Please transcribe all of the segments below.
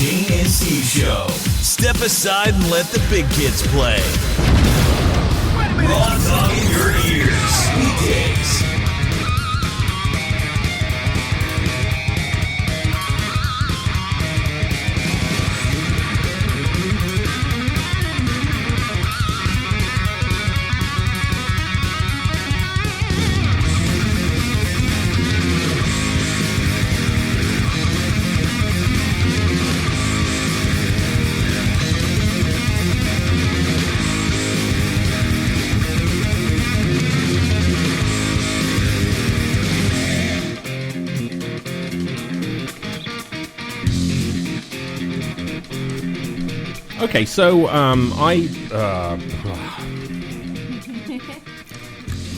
Jane and Steve Show. Step aside and let the big kids play. Raw Dog in your ears. Weekdays. Okay, so I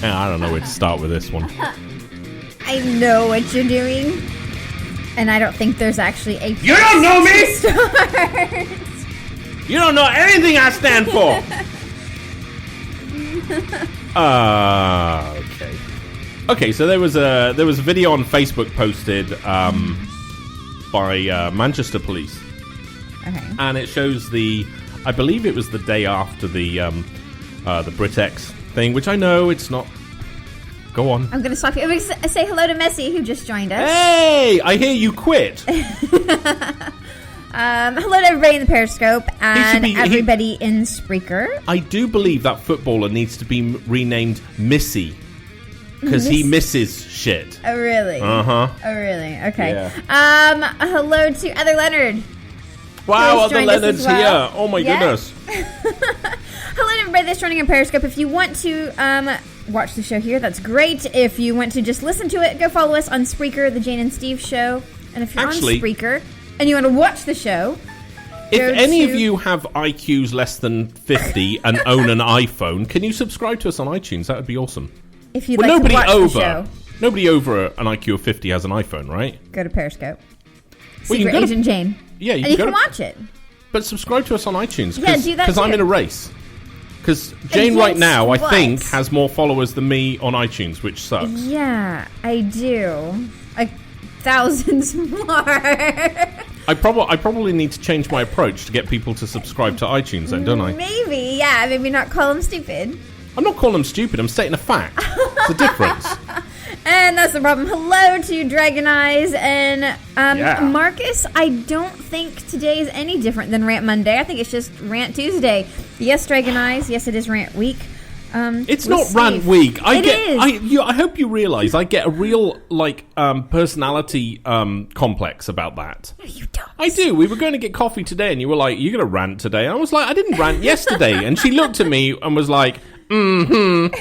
don't know where to start with this one. I know what you're doing, and I don't think there's actually a. You don't know me. Start. You don't know anything I stand for. Okay. Okay, so there was a video on Facebook posted by Manchester Police. Okay. And it shows I believe it was the day after the Britex thing, which I know it's not. Go on. I'm going to stop you. I'm going to say hello to Messi, who just joined us. Hey, I hear you quit. Hello to everybody in the Periscope and everybody in Spreaker. I do believe that footballer needs to be renamed Missy. Because he misses shit. Oh, really? Uh-huh. Oh, really? Okay. Yeah. Hello to Other Leonard. Wow, Other Leonard's well. Here. Oh, my goodness. Hello to everybody that's joining on Periscope. If you want to watch the show here, that's great. If you want to just listen to it, go follow us on Spreaker, The Jane and Steve Show. And if you're on Spreaker and you want to watch the show... If any of you have IQs less than 50 and own an iPhone, can you subscribe to us on iTunes? That would be awesome. If you'd like to watch the show. Nobody over an IQ of 50 has an iPhone, right? Go to Periscope. Secret Agent Jane. Yeah, you can watch it. But subscribe to us on iTunes. Yeah, do that because I'm in a race. Because Jane right now, I think, has more followers than me on iTunes, which sucks. Yeah, I do. Like thousands more. I probably need to change my approach to get people to subscribe to iTunes then, don't I? Maybe, yeah. Maybe not call them stupid. I'm not calling them stupid. I'm stating a fact. It's a difference. And that's the problem. Hello to Dragon Eyes and Marcus. I don't think today is any different than Rant Monday. I think it's just Rant Tuesday. Yes, Dragon Eyes. Yes, it is Rant Week. It's not Steve. Rant Week. It is. I hope you realize I get a real personality complex about that. No, you don't. I do. We were going to get coffee today, and you were like, "You're going to rant today." I was like, "I didn't rant yesterday," and she looked at me and was like, "Mm-hmm."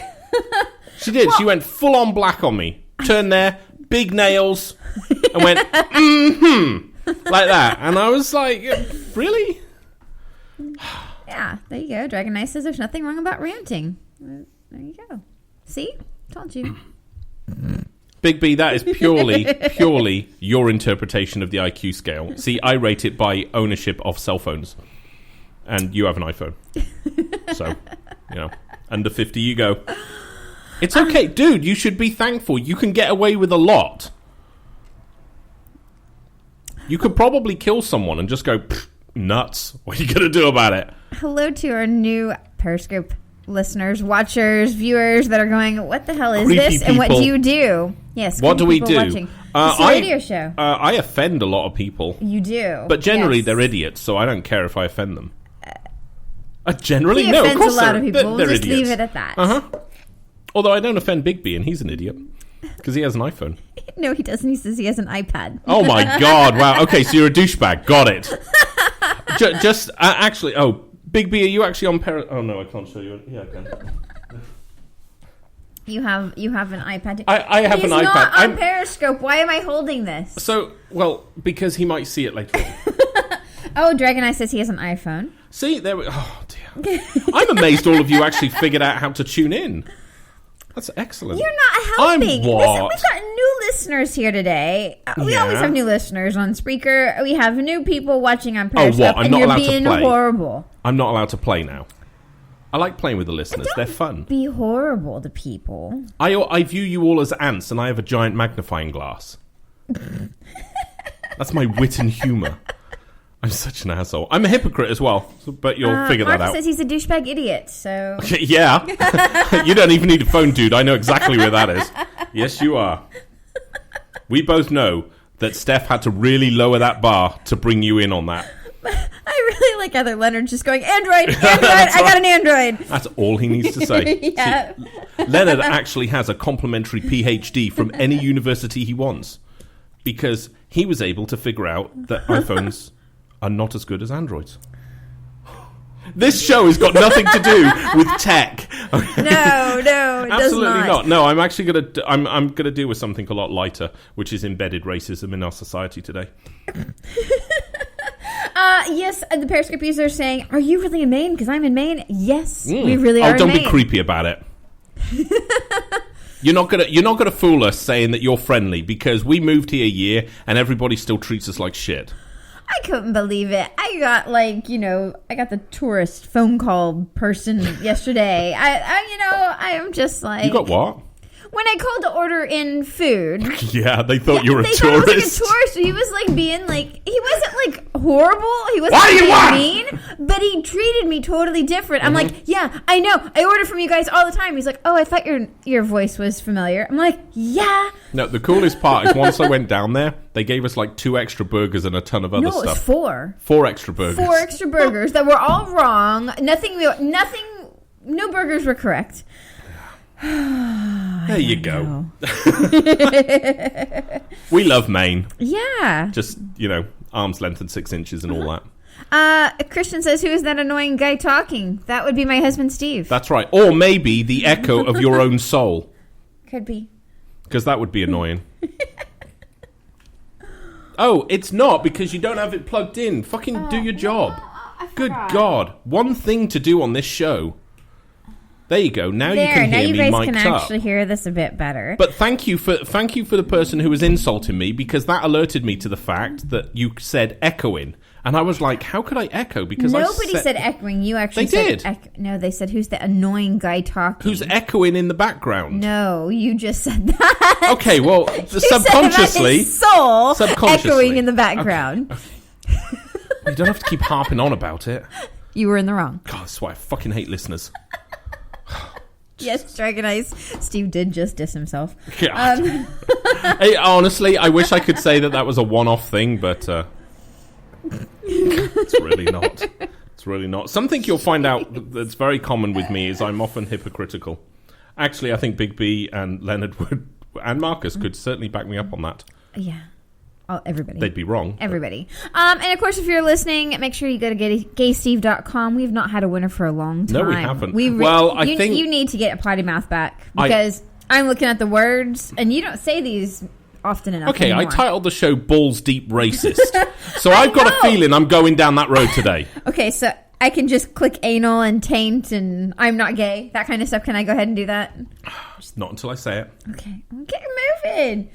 She did. Well, she went full on black on me. Turned there, big nails, and went, mm-hmm, like that. And I was like, really? Yeah, there you go. Dragon Knight says there's nothing wrong about ranting. There you go. See? Told you. Big B, that is purely your interpretation of the IQ scale. See, I rate it by ownership of cell phones. And you have an iPhone. So, under 50 you go. It's okay, dude, you should be thankful. You can get away with a lot. You could probably kill someone and just go, nuts. What are you going to do about it? Hello to our new Periscope listeners, watchers, viewers that are going, what the hell is creepy this? People. And what do you do? Yes, what do we do? Watching. It's a radio show. I offend a lot of people. You do. But generally they're idiots, so I don't care if I offend them. Generally? He no, of offends course a lot of people. They're We'll just idiots. leave it at that. Uh-huh. Although I don't offend Big B, and he's an idiot. Because he has an iPhone. No, he doesn't. He says he has an iPad. Oh my god, wow. Okay, so you're a douchebag. Got it. Actually, Big B, are you actually on Oh no, I can't show you. Yeah, I can. You have an iPad. I have an iPad. He's not on Periscope. Why am I holding this? So, because he might see it later on. Oh, Dragon Eye says he has an iPhone. See, there we... Oh, dear. I'm amazed all of you actually figured out how to tune in. That's excellent. You're not helping. What? Listen, we've got new listeners here today. We always have new listeners on Spreaker. We have new people watching on Periscope. I'm not allowed to play. And you're being horrible. I'm not allowed to play now. I like playing with the listeners. They're fun. Be horrible to people. I view you all as ants, and I have a giant magnifying glass. That's my wit and humour. I'm such an asshole. I'm a hypocrite as well, but you'll figure that Marcus out. says he's a douchebag idiot, so... Yeah. You don't even need a phone, dude. I know exactly where that is. Yes, you are. We both know that Steph had to really lower that bar to bring you in on that. I really like Heather Leonard just going, Android, I got an Android. That's all he needs to say. Yeah. See, Leonard actually has a complimentary PhD from any university he wants because he was able to figure out that iPhones are not as good as Androids. This show has got nothing to do with tech. No, it Absolutely does not. No, I'm actually I'm gonna deal with something a lot lighter, which is embedded racism in our society today. Yes, the Periscope user is saying, are you really in Maine? Because I'm in Maine. Yes, we really are in don't Maine. be creepy about it. You're not gonna fool us saying that you're friendly because we moved here a year and everybody still treats us like shit. I couldn't believe it. I got I got the tourist phone call person yesterday. I am just like... You got what? When I called to order in food... Yeah, they thought you were a they tourist. Thought I was like a tourist. He was being he wasn't horrible. He wasn't What do you want? mean, but he treated me totally different. I'm like, yeah, I know. I order from you guys all the time. He's like, oh, I thought your voice was familiar. I'm like, yeah. No, the coolest part is once I went down there, they gave us 2 extra burgers and a ton of other stuff. No, it was 4. 4 extra burgers. 4 extra burgers that were all wrong. No burgers were correct. There you go. We love Maine. Yeah. Just, arm's length and 6 inches and all that. Christian says, who is that annoying guy talking? That would be my husband, Steve. That's right. Or maybe the echo of your own soul. Could be. Because that would be annoying. Oh, it's not because you don't have it plugged in. Fucking do your job. Good God. One thing to do on this show. There you go. Now you can hear me mic'd up. Now you guys can actually hear this a bit better. But thank you for the person who was insulting me because that alerted me to the fact that you said echoing. And I was like, how could I echo? Because nobody said echoing. You actually said... They did. No, they said, who's the annoying guy talking? Who's echoing in the background? No, you just said that. Okay, well, subconsciously... soul echoing in the background. Okay. You don't have to keep harping on about it. You were in the wrong. God, that's why I fucking hate listeners. Yes, Dragon Ice. Steve did just diss himself. Yeah. Hey, honestly, I wish I could say that was a one-off thing, but it's really not. It's really not. Something you'll find out that's very common with me is I'm often hypocritical. Actually, I think Big B and Leonard and Marcus could certainly back me up on that. Yeah. Everybody. They'd be wrong. Everybody. And of course, if you're listening, make sure you go to gaysteve.com. We've not had a winner for a long time. No, we haven't. I think you need to get a potty mouth back because I'm looking at the words and you don't say these often enough. Okay, anymore. I titled the show Balls Deep Racist. So I've got a feeling I'm going down that road today. Okay, so I can just click anal and taint and I'm not gay. That kind of stuff. Can I go ahead and do that? Not until I say it. Okay. Get moving.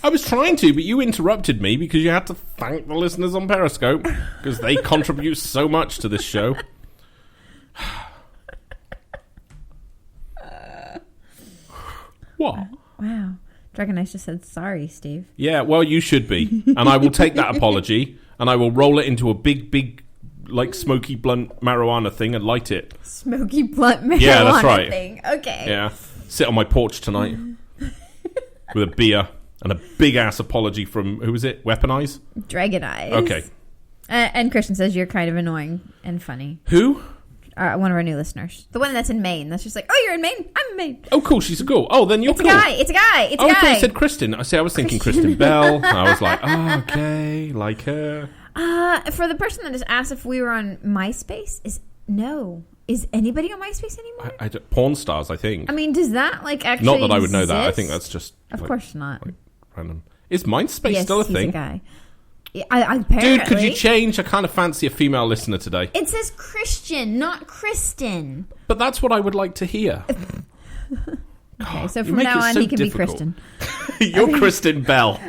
I was trying to, but you interrupted me because you had to thank the listeners on Periscope because they contribute so much to this show. What? Wow. Dragon Ice just said sorry, Steve. Yeah, well, you should be. And I will take that apology and I will roll it into a big, smoky blunt marijuana thing and light it. Smoky blunt marijuana that's right. thing. Okay. Yeah. Sit on my porch tonight with a beer. And a big-ass apology from, who was it? Weaponize? Dragon Eyes. Okay. And Christian says you're kind of annoying and funny. Who? One of our new listeners. The one that's in Maine. That's just like, oh, you're in Maine? I'm in Maine. Oh, cool. She's a girl. Oh, then you're cool. It's a guy. I thought you said Kristen. I was thinking Kristen Bell. I was like, oh, okay. Like her. For the person that just asked if we were on MySpace, Is anybody on MySpace anymore? Porn stars, I think. I mean, does that actually Not that I would know exist? that. I think that's just... Of course not. Random. Is MySpace still a thing? Yes, he's a guy. Apparently. Dude, could you change? I kind of fancy a female listener today. It says Christian, not Kristen. But that's what I would like to hear. Okay, so from now on, he can difficult. be Kristen. You're Kristen Bell.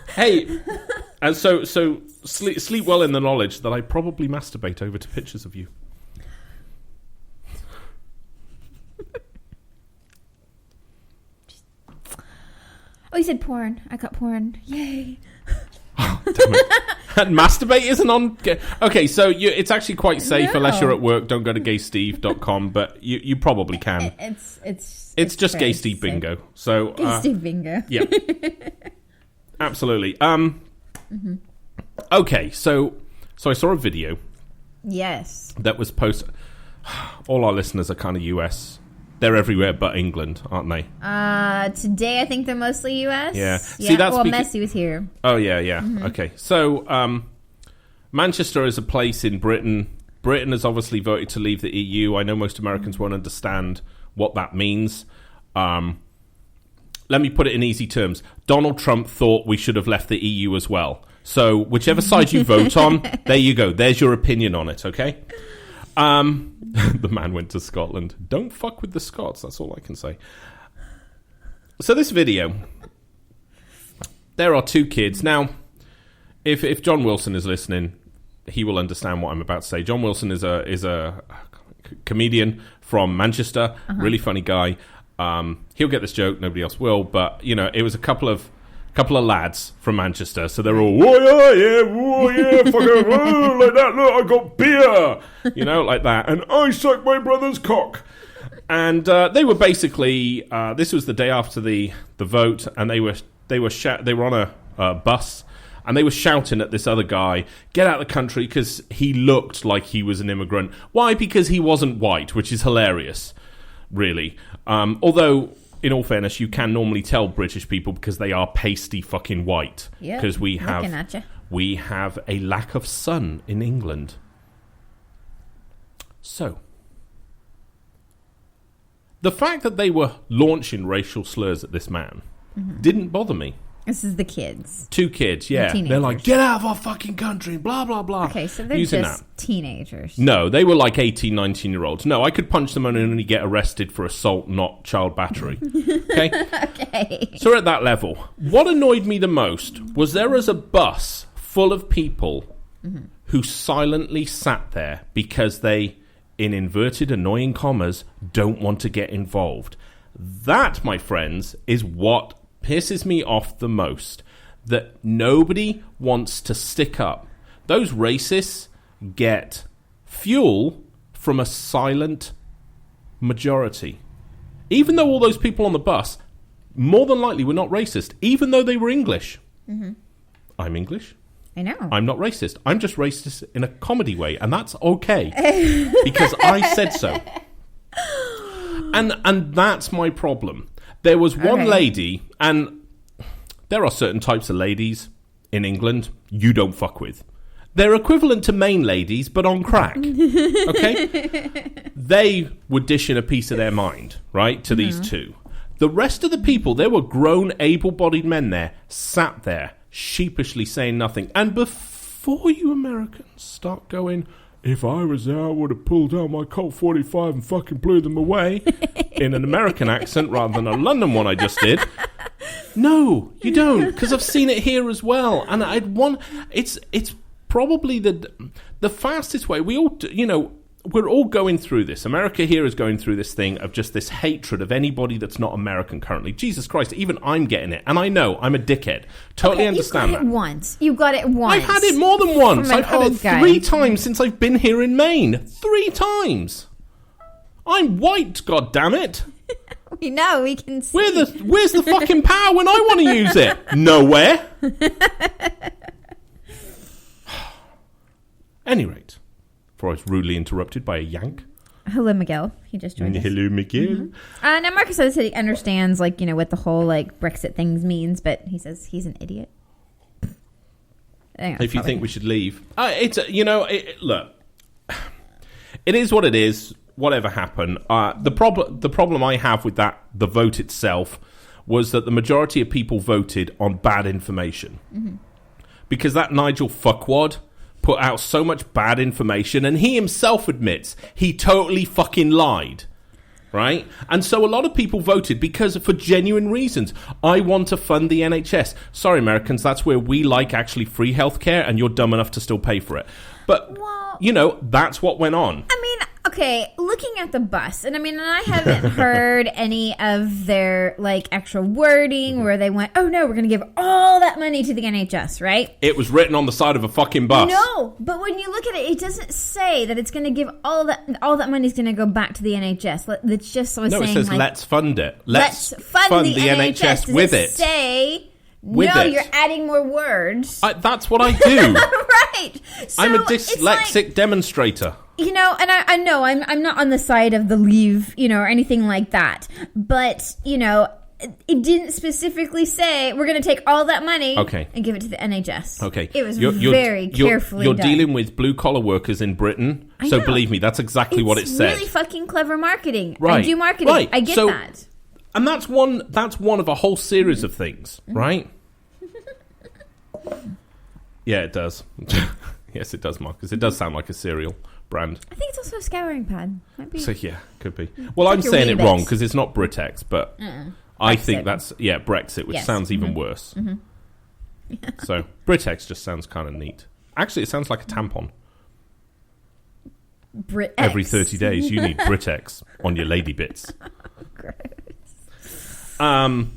Hey, and so sleep well in the knowledge that I probably masturbate over to pictures of you. Oh, you said porn. I got porn. Yay. Oh, damn it. And masturbate isn't on... Okay, so it's actually quite safe unless you're at work. Don't go to gaysteve.com, but you probably can. It's just Gay Steve Bingo. So, Gay Steve Bingo. Yeah. Absolutely. Okay, so I saw a video. Yes. That was posted... All our listeners are kind of US. They're everywhere but England, aren't they? Today I think they're mostly US. Yeah. See, that's Messi was here. Oh, yeah. Okay. So, Manchester is a place in Britain. Britain has obviously voted to leave the EU. I know most Americans won't understand what that means. Let me put it in easy terms. Donald Trump thought we should have left the EU as well. So, whichever side you vote on, there you go. There's your opinion on it, okay? The man went to Scotland. Don't fuck with the Scots. That's all I can say. So this video, there are two kids. Now, if John Wilson is listening, he will understand what I'm about to say. John Wilson is a comedian from Manchester, really funny guy. He'll get this joke. Nobody else will. But it was a couple of lads from Manchester, so they're all whoa yeah, fucking whoa, like that. Look, I got beer, like that, and I suck my brother's cock. And they were basically this was the day after the vote, and they were on a bus, and they were shouting at this other guy, get out of the country, because he looked like he was an immigrant. Why? Because he wasn't white, which is hilarious, really. Although, in all fairness, you can normally tell British people because they are pasty fucking white. Yeah, because we have a lack of sun in England. So, the fact that they were launching racial slurs at this man didn't bother me. This is the kids. Two kids, yeah. They're like, get out of our fucking country, blah, blah, blah. Okay, so they're just teenagers. No, they were like 18, 19-year-olds. No, I could punch them and only get arrested for assault, not child battery. Okay? Okay. So we're at that level. What annoyed me the most was there was a bus full of people who silently sat there because they, in inverted annoying commas, don't want to get involved. That, my friends, is what pisses me off the most, that nobody wants to stick up. Those racists get fuel from a silent majority. Even though all those people on the bus more than likely were not racist, even though they were English. I'm English. I know. I'm not racist. I'm just racist in a comedy way, and that's okay because I said so. And that's my problem. There was one lady, and there are certain types of ladies in England you don't fuck with. They're equivalent to Maine ladies, but on crack. Okay? They would dish in a piece of their mind, right, to these two. The rest of the people, there were grown, able-bodied men there, sat there, sheepishly saying nothing. And before you Americans start going, if I was there, I would have pulled out my Colt 45 and fucking blew them away in an American accent rather than a London one I just did. No, you don't, because I've seen it here as well. And it's probably the fastest way. We all, we're all going through this. America here is going through this thing of just this hatred of anybody that's not American currently. Jesus Christ, even I'm getting it. And I know, I'm a dickhead. Totally understand that. You got it once. I've had it more than once. I've had it 3 times since I've been here in Maine. 3 times. I'm white, goddammit. We know, we can see. Where's the fucking power when I want to use it? Nowhere. Any rate, before I was rudely interrupted by a yank. Hello, Miguel. He just joined us. Hello, Miguel. Now, Marcus says he understands, what the whole, Brexit things means, but he says he's an idiot. If you think we should leave. Look, it is what it is. Whatever happened. The problem I have with the vote itself was that the majority of people voted on bad information. Because that Nigel fuckwad put out so much bad information, and he himself admits he totally fucking lied, right? And so a lot of people voted because for genuine reasons. I want to fund the NHS. Sorry, Americans, that's where we like actually free healthcare, and you're dumb enough to still pay for it. But, that's what went on. I mean, okay, looking at the bus, and I haven't heard any of their actual wording where they went, oh no, we're going to give all that money to the NHS, right? It was written on the side of a fucking bus. No, but when you look at it, it doesn't say that it's going to give all that money's going to go back to the NHS. It's just saying, it says let's fund it. Let's fund the NHS with it. Say you're adding more words. That's what I do. Right. So I'm a dyslexic demonstrator. And I know I'm not on the side of the leave, or anything like that. But, it didn't specifically say we're going to take all that money and give it to the NHS. Okay. It was very carefully done. You're dealing with blue-collar workers in Britain, so believe me, that's exactly what it said. It's really fucking clever marketing. Right. I do marketing. Right. I get that. And that's one of a whole series of things, right? Yeah, it does. Yes, it does, Marcus. It does sound like a cereal brand. I think it's also a scouring pad. Might be. So, yeah, could be. Well, I'm saying it wrong because it's not Britex, but I think that's, Brexit, which sounds even worse. Mm-hmm. Yeah. So, Britex just sounds kind of neat. Actually, it sounds like a tampon. Britex. Every 30 days, you need Britex on your lady bits. Gross. I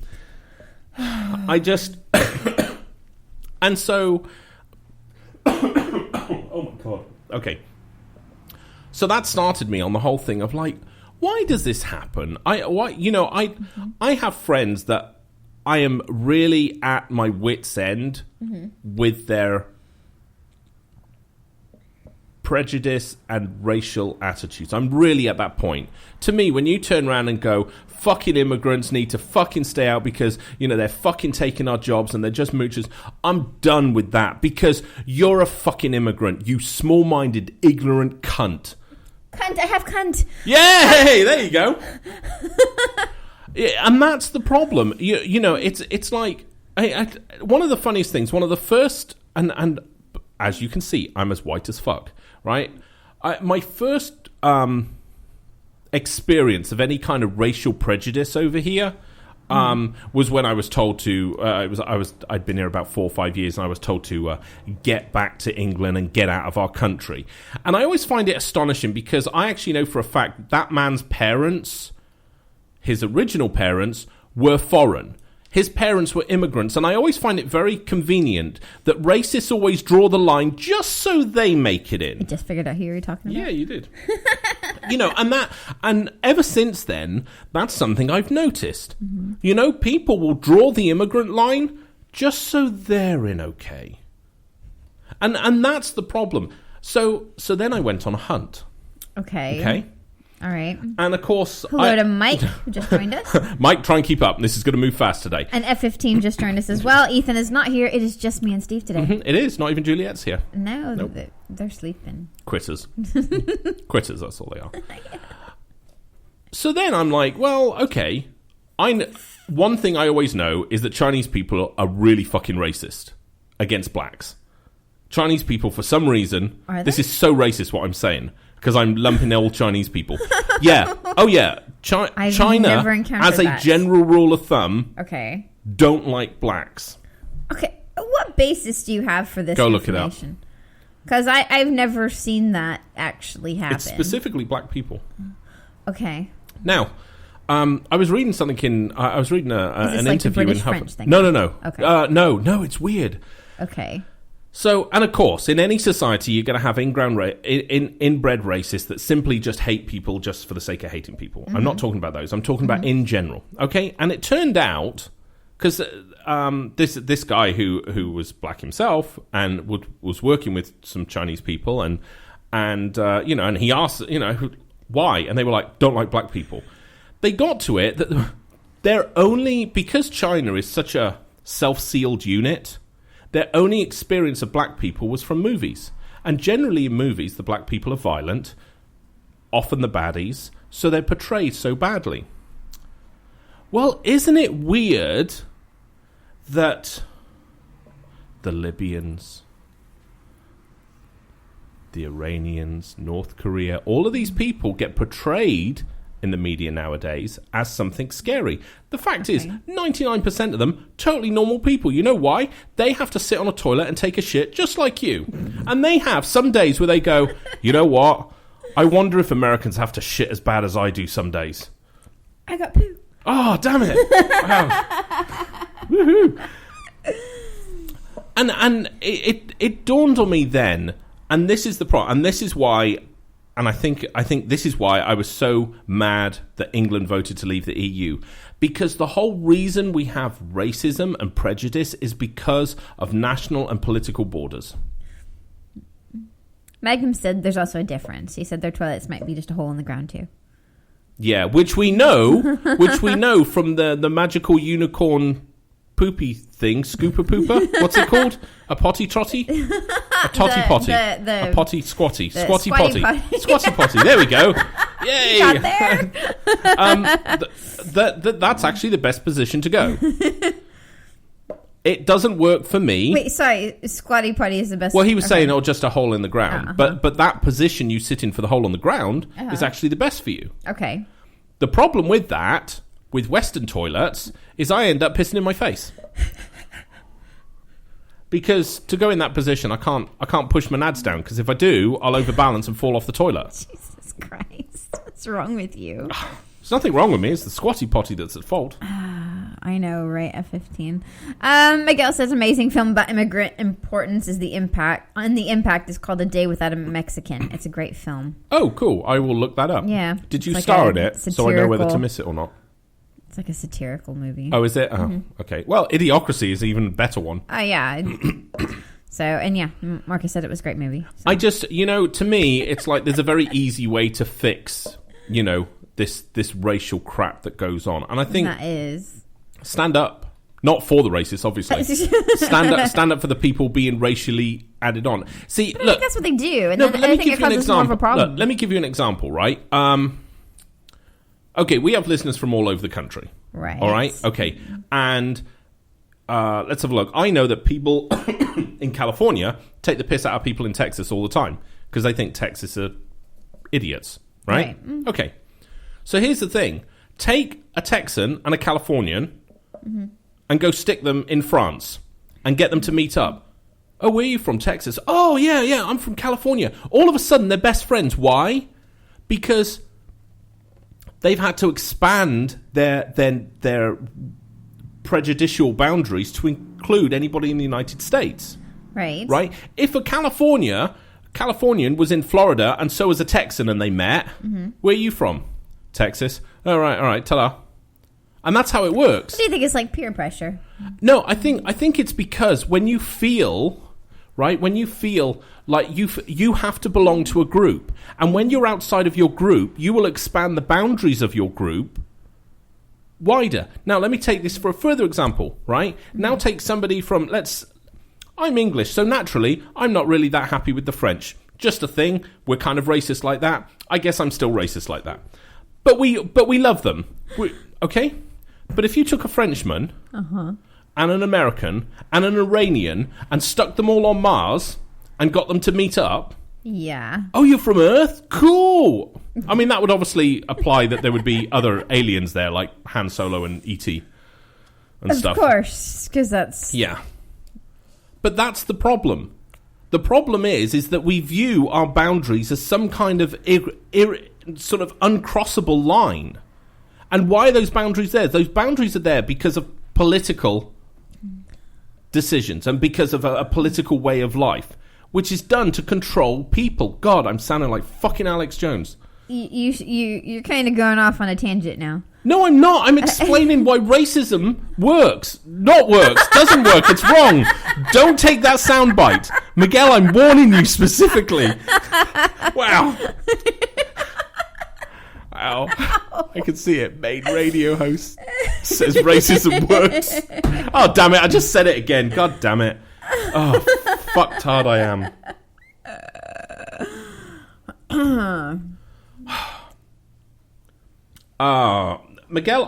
just... And so... Oh, my God. Okay. So that started me on the whole thing of, why does this happen? I have friends that I am really at my wit's end with their prejudice and racial attitudes. I'm really at that point. To me, when you turn around and go, fucking immigrants need to fucking stay out because, they're fucking taking our jobs and they're just moochers, I'm done with that because you're a fucking immigrant, you small-minded, ignorant cunt. Cunt, I have cunt. Yay! There you go. Yeah, and that's the problem. It's like... one of the funniest things, one of the first... And as you can see, I'm as white as fuck, right? My first experience of any kind of racial prejudice over here was when I was told to... I'd been here about 4 or 5 years, and I was told to get back to England and get out of our country. And I always find it astonishing because I actually know for a fact that man's parents, his original parents, were foreign. His parents were immigrants, and I always find it very convenient that racists always draw the line just so they make it in. I just figured out who you were talking about. Yeah, you did. And ever since then, that's something I've noticed. Mm-hmm. People will draw the immigrant line just so they're in okay. And that's the problem. So then I went on a hunt. Okay. All right. And of course... Hello to Mike, who just joined us. Mike, try and keep up. This is going to move fast today. And F15 just joined us as well. Ethan is not here. It is just me and Steve today. Mm-hmm. It is. Not even Juliet's here. No, nope. They're sleeping. Quitters. Quitters, that's all they are. So then I'm like, well, okay. One thing I always know is that Chinese people are really fucking racist against blacks. Chinese people, for some reason... This is so racist what I'm saying... Because I'm lumping all Chinese people. Yeah. Oh, yeah. China, as a general rule of thumb, don't like blacks. Okay. What basis do you have for this information? Go look it up. Because I've never seen that actually happen. It's specifically black people. Okay. Now, I was reading something I was reading an like interview the in French thing? No. Okay. No, it's weird. Okay. So, and of course, in any society, you're going to have inbred racists that simply just hate people just for the sake of hating people. Mm-hmm. I'm not talking about those. I'm talking about in general. Okay? And it turned out, because this guy who was black himself and was working with some Chinese people, and he asked, why? And they were like, don't like black people. They got to it that they're only, because China is such a self-sealed unit... Their only experience of black people was from movies. And generally in movies, the black people are violent, often the baddies, so they're portrayed so badly. Well, isn't it weird that the Libyans, the Iranians, North Korea, all of these people get portrayed in the media nowadays as something scary. The fact is, 99% of them, totally normal people. You know why? They have to sit on a toilet and take a shit just like you. And they have some days where they go, you know what? I wonder if Americans have to shit as bad as I do some days. I got poo. Oh, damn it. Wow. Woohoo. And it dawned on me then, and this is the problem, and this is why, and I think this is why I was so mad that England voted to leave the EU, because the whole reason we have racism and prejudice is because of national and political borders. Magnum said there's also a difference. He said their toilets might be just a hole in the ground too. Yeah, which we know from the magical unicorn poopy thing, scooper pooper. What's it called? A potty trotty? A totty potty. A potty squatty. Squatty potty. Squatty potty. There we go. Yay! You got there? That's actually the best position to go. It doesn't work for me. Wait, sorry. Squatty potty is the best. Well, he was saying, just a hole in the ground. Uh-huh. But that position you sit in for the hole on the ground is actually the best for you. Okay. The problem with that, with Western toilets, is I end up pissing in my face. Because to go in that position, I can't push my nads down, because if I do, I'll overbalance and fall off the toilet. Jesus Christ. What's wrong with you? There's nothing wrong with me. It's the squatty potty that's at fault. I know, right? At 15. Miguel says amazing film about immigrant importance is The Impact. And The Impact is called A Day Without a Mexican. It's a great film. Oh, cool. I will look that up. Yeah. Did you star in it so I know whether to miss it or not? It's like a satirical movie. Oh, is it? Oh, okay. Well, Idiocracy is an even better one. Yeah. So, and yeah, Marcus said it was a great movie. So. I just, to me, it's like there's a very easy way to fix, this racial crap that goes on. And I think... That is... Stand up. Not for the racists, obviously. Stand up for the people being racially added on. See, but look... I think that's what they do. And then I think it causes more of a problem. Look, let me give you an example, right? Okay, we have listeners from all over the country. Right. All right? Okay. And let's have a look. I know that people in California take the piss out of people in Texas all the time because they think Texas are idiots, right? Okay. So here's the thing. Take a Texan and a Californian and go stick them in France and get them to meet up. Oh, where are you from? Texas. Oh, yeah, I'm from California. All of a sudden, they're best friends. Why? Because they've had to expand their prejudicial boundaries to include anybody in the United States. Right. Right? If a Californian was in Florida and so was a Texan and they met, where are you from? Texas. All right, ta-da. And that's how it works. What do you think? It's like peer pressure? No, I think it's because when you feel, right, like you have to belong to a group, and when you're outside of your group, you will expand the boundaries of your group wider. Now, let me take this for a further example, right? Now take somebody from, I'm English, so naturally, I'm not really that happy with the French. Just a thing. We're kind of racist like that. I guess I'm still racist like that. But we love them. Okay? But if you took a Frenchman and an American and an Iranian and stuck them all on Mars and got them to meet up... Yeah. Oh, you're from Earth? Cool! I mean, that would obviously apply that there would be other aliens there, like Han Solo and E.T. and stuff. Of course, because that's... Yeah. But that's the problem. The problem is that we view our boundaries as some kind of sort of uncrossable line. And why are those boundaries there? Those boundaries are there because of political decisions and because of a political way of life, which is done to control people. God, I'm sounding like fucking Alex Jones. You're kind of going off on a tangent now. No, I'm not. I'm explaining why racism works. Not works. Doesn't work. It's wrong. Don't take that soundbite. Miguel, I'm warning you specifically. Wow. Wow. I can see it. Main radio host says racism works. Oh, damn it. I just said it again. God damn it. Oh, fucked hard I am. Miguel,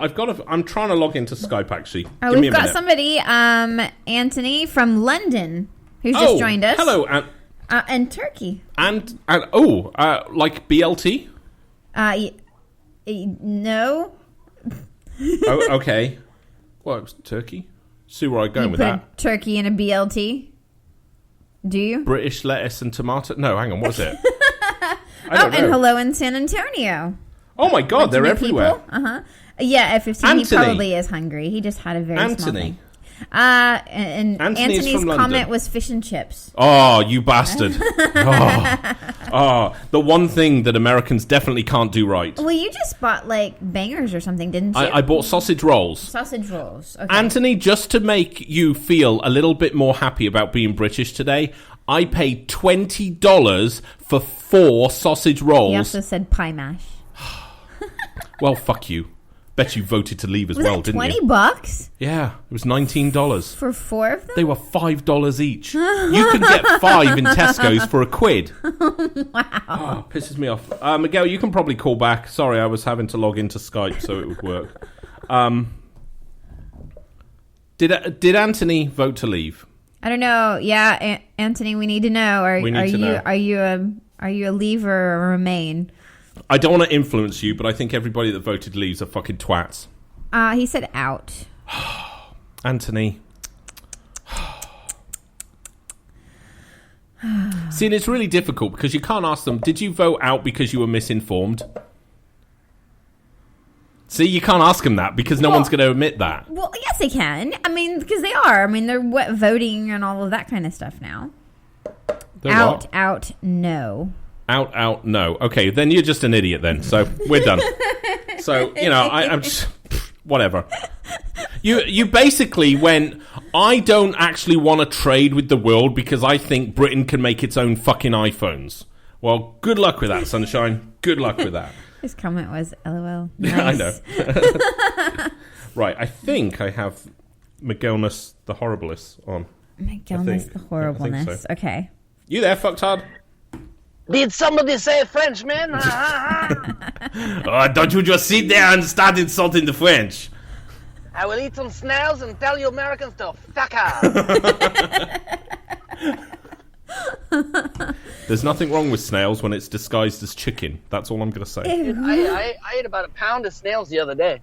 I'm trying to log into Skype actually. Oh, we've got somebody, Anthony from London, who's just joined us. Hello, and Turkey. And like BLT? No. Oh, okay. Well, it was Turkey. See where I'm going with that. Turkey and a BLT. Do you? British lettuce and tomato. No, hang on. What is it? don't know. And hello in San Antonio. Oh my God, they're everywhere. Yeah, at 15, Anthony. he probably is hungry. He just had a very small thing. And Anthony's Anthony's from comment London. was fish and chips. Oh, you bastard. The one thing that Americans definitely can't do right. Well, you just bought, like, bangers or something, didn't you? I bought sausage rolls. Sausage rolls. Okay. Anthony, just to make you feel a little bit more happy about being British today, I paid $20 for 4 sausage rolls. He also said pie mash. Well, fuck you. Bet you voted to leave as Was well, that didn't you? $20? Yeah, it was $19. For 4 of them? They were $5 each. You can get 5 in Tesco's for £1. Wow. Oh, pisses me off. Miguel, you can probably call back. Sorry, I was having to log into Skype so it would work. Did Anthony vote to leave? I don't know. Yeah, Anthony, we need to know. Are you a leave or a remain? I don't want to influence you, but I think everybody that voted leaves are fucking twats. He said out. Anthony. See, and it's really difficult because you can't ask them, did you vote out because you were misinformed? See, you can't ask them that because no one's going to admit that. Well, yes, they can. I mean, because they are. I mean, they're voting and all of that kind of stuff now. They're out, what? out, no. Out, no. Okay, then you're just an idiot then. So we're done. So, you know, I'm just... Whatever. You basically went, I don't actually want to trade with the world because I think Britain can make its own fucking iPhones. Well, good luck with that, sunshine. Good luck with that. His comment was, LOL. Nice. I know. Right, I think I have Miguelness the Horriblest on. Miguelness the Horribleness. Yeah, so. Okay. You there, fucktard? Did somebody say French, man? Don't you just sit there and start insulting the French. I will eat some snails and tell you Americans to fuck off. There's nothing wrong with snails when it's disguised as chicken. That's all I'm going to say. I ate about a pound of snails the other day.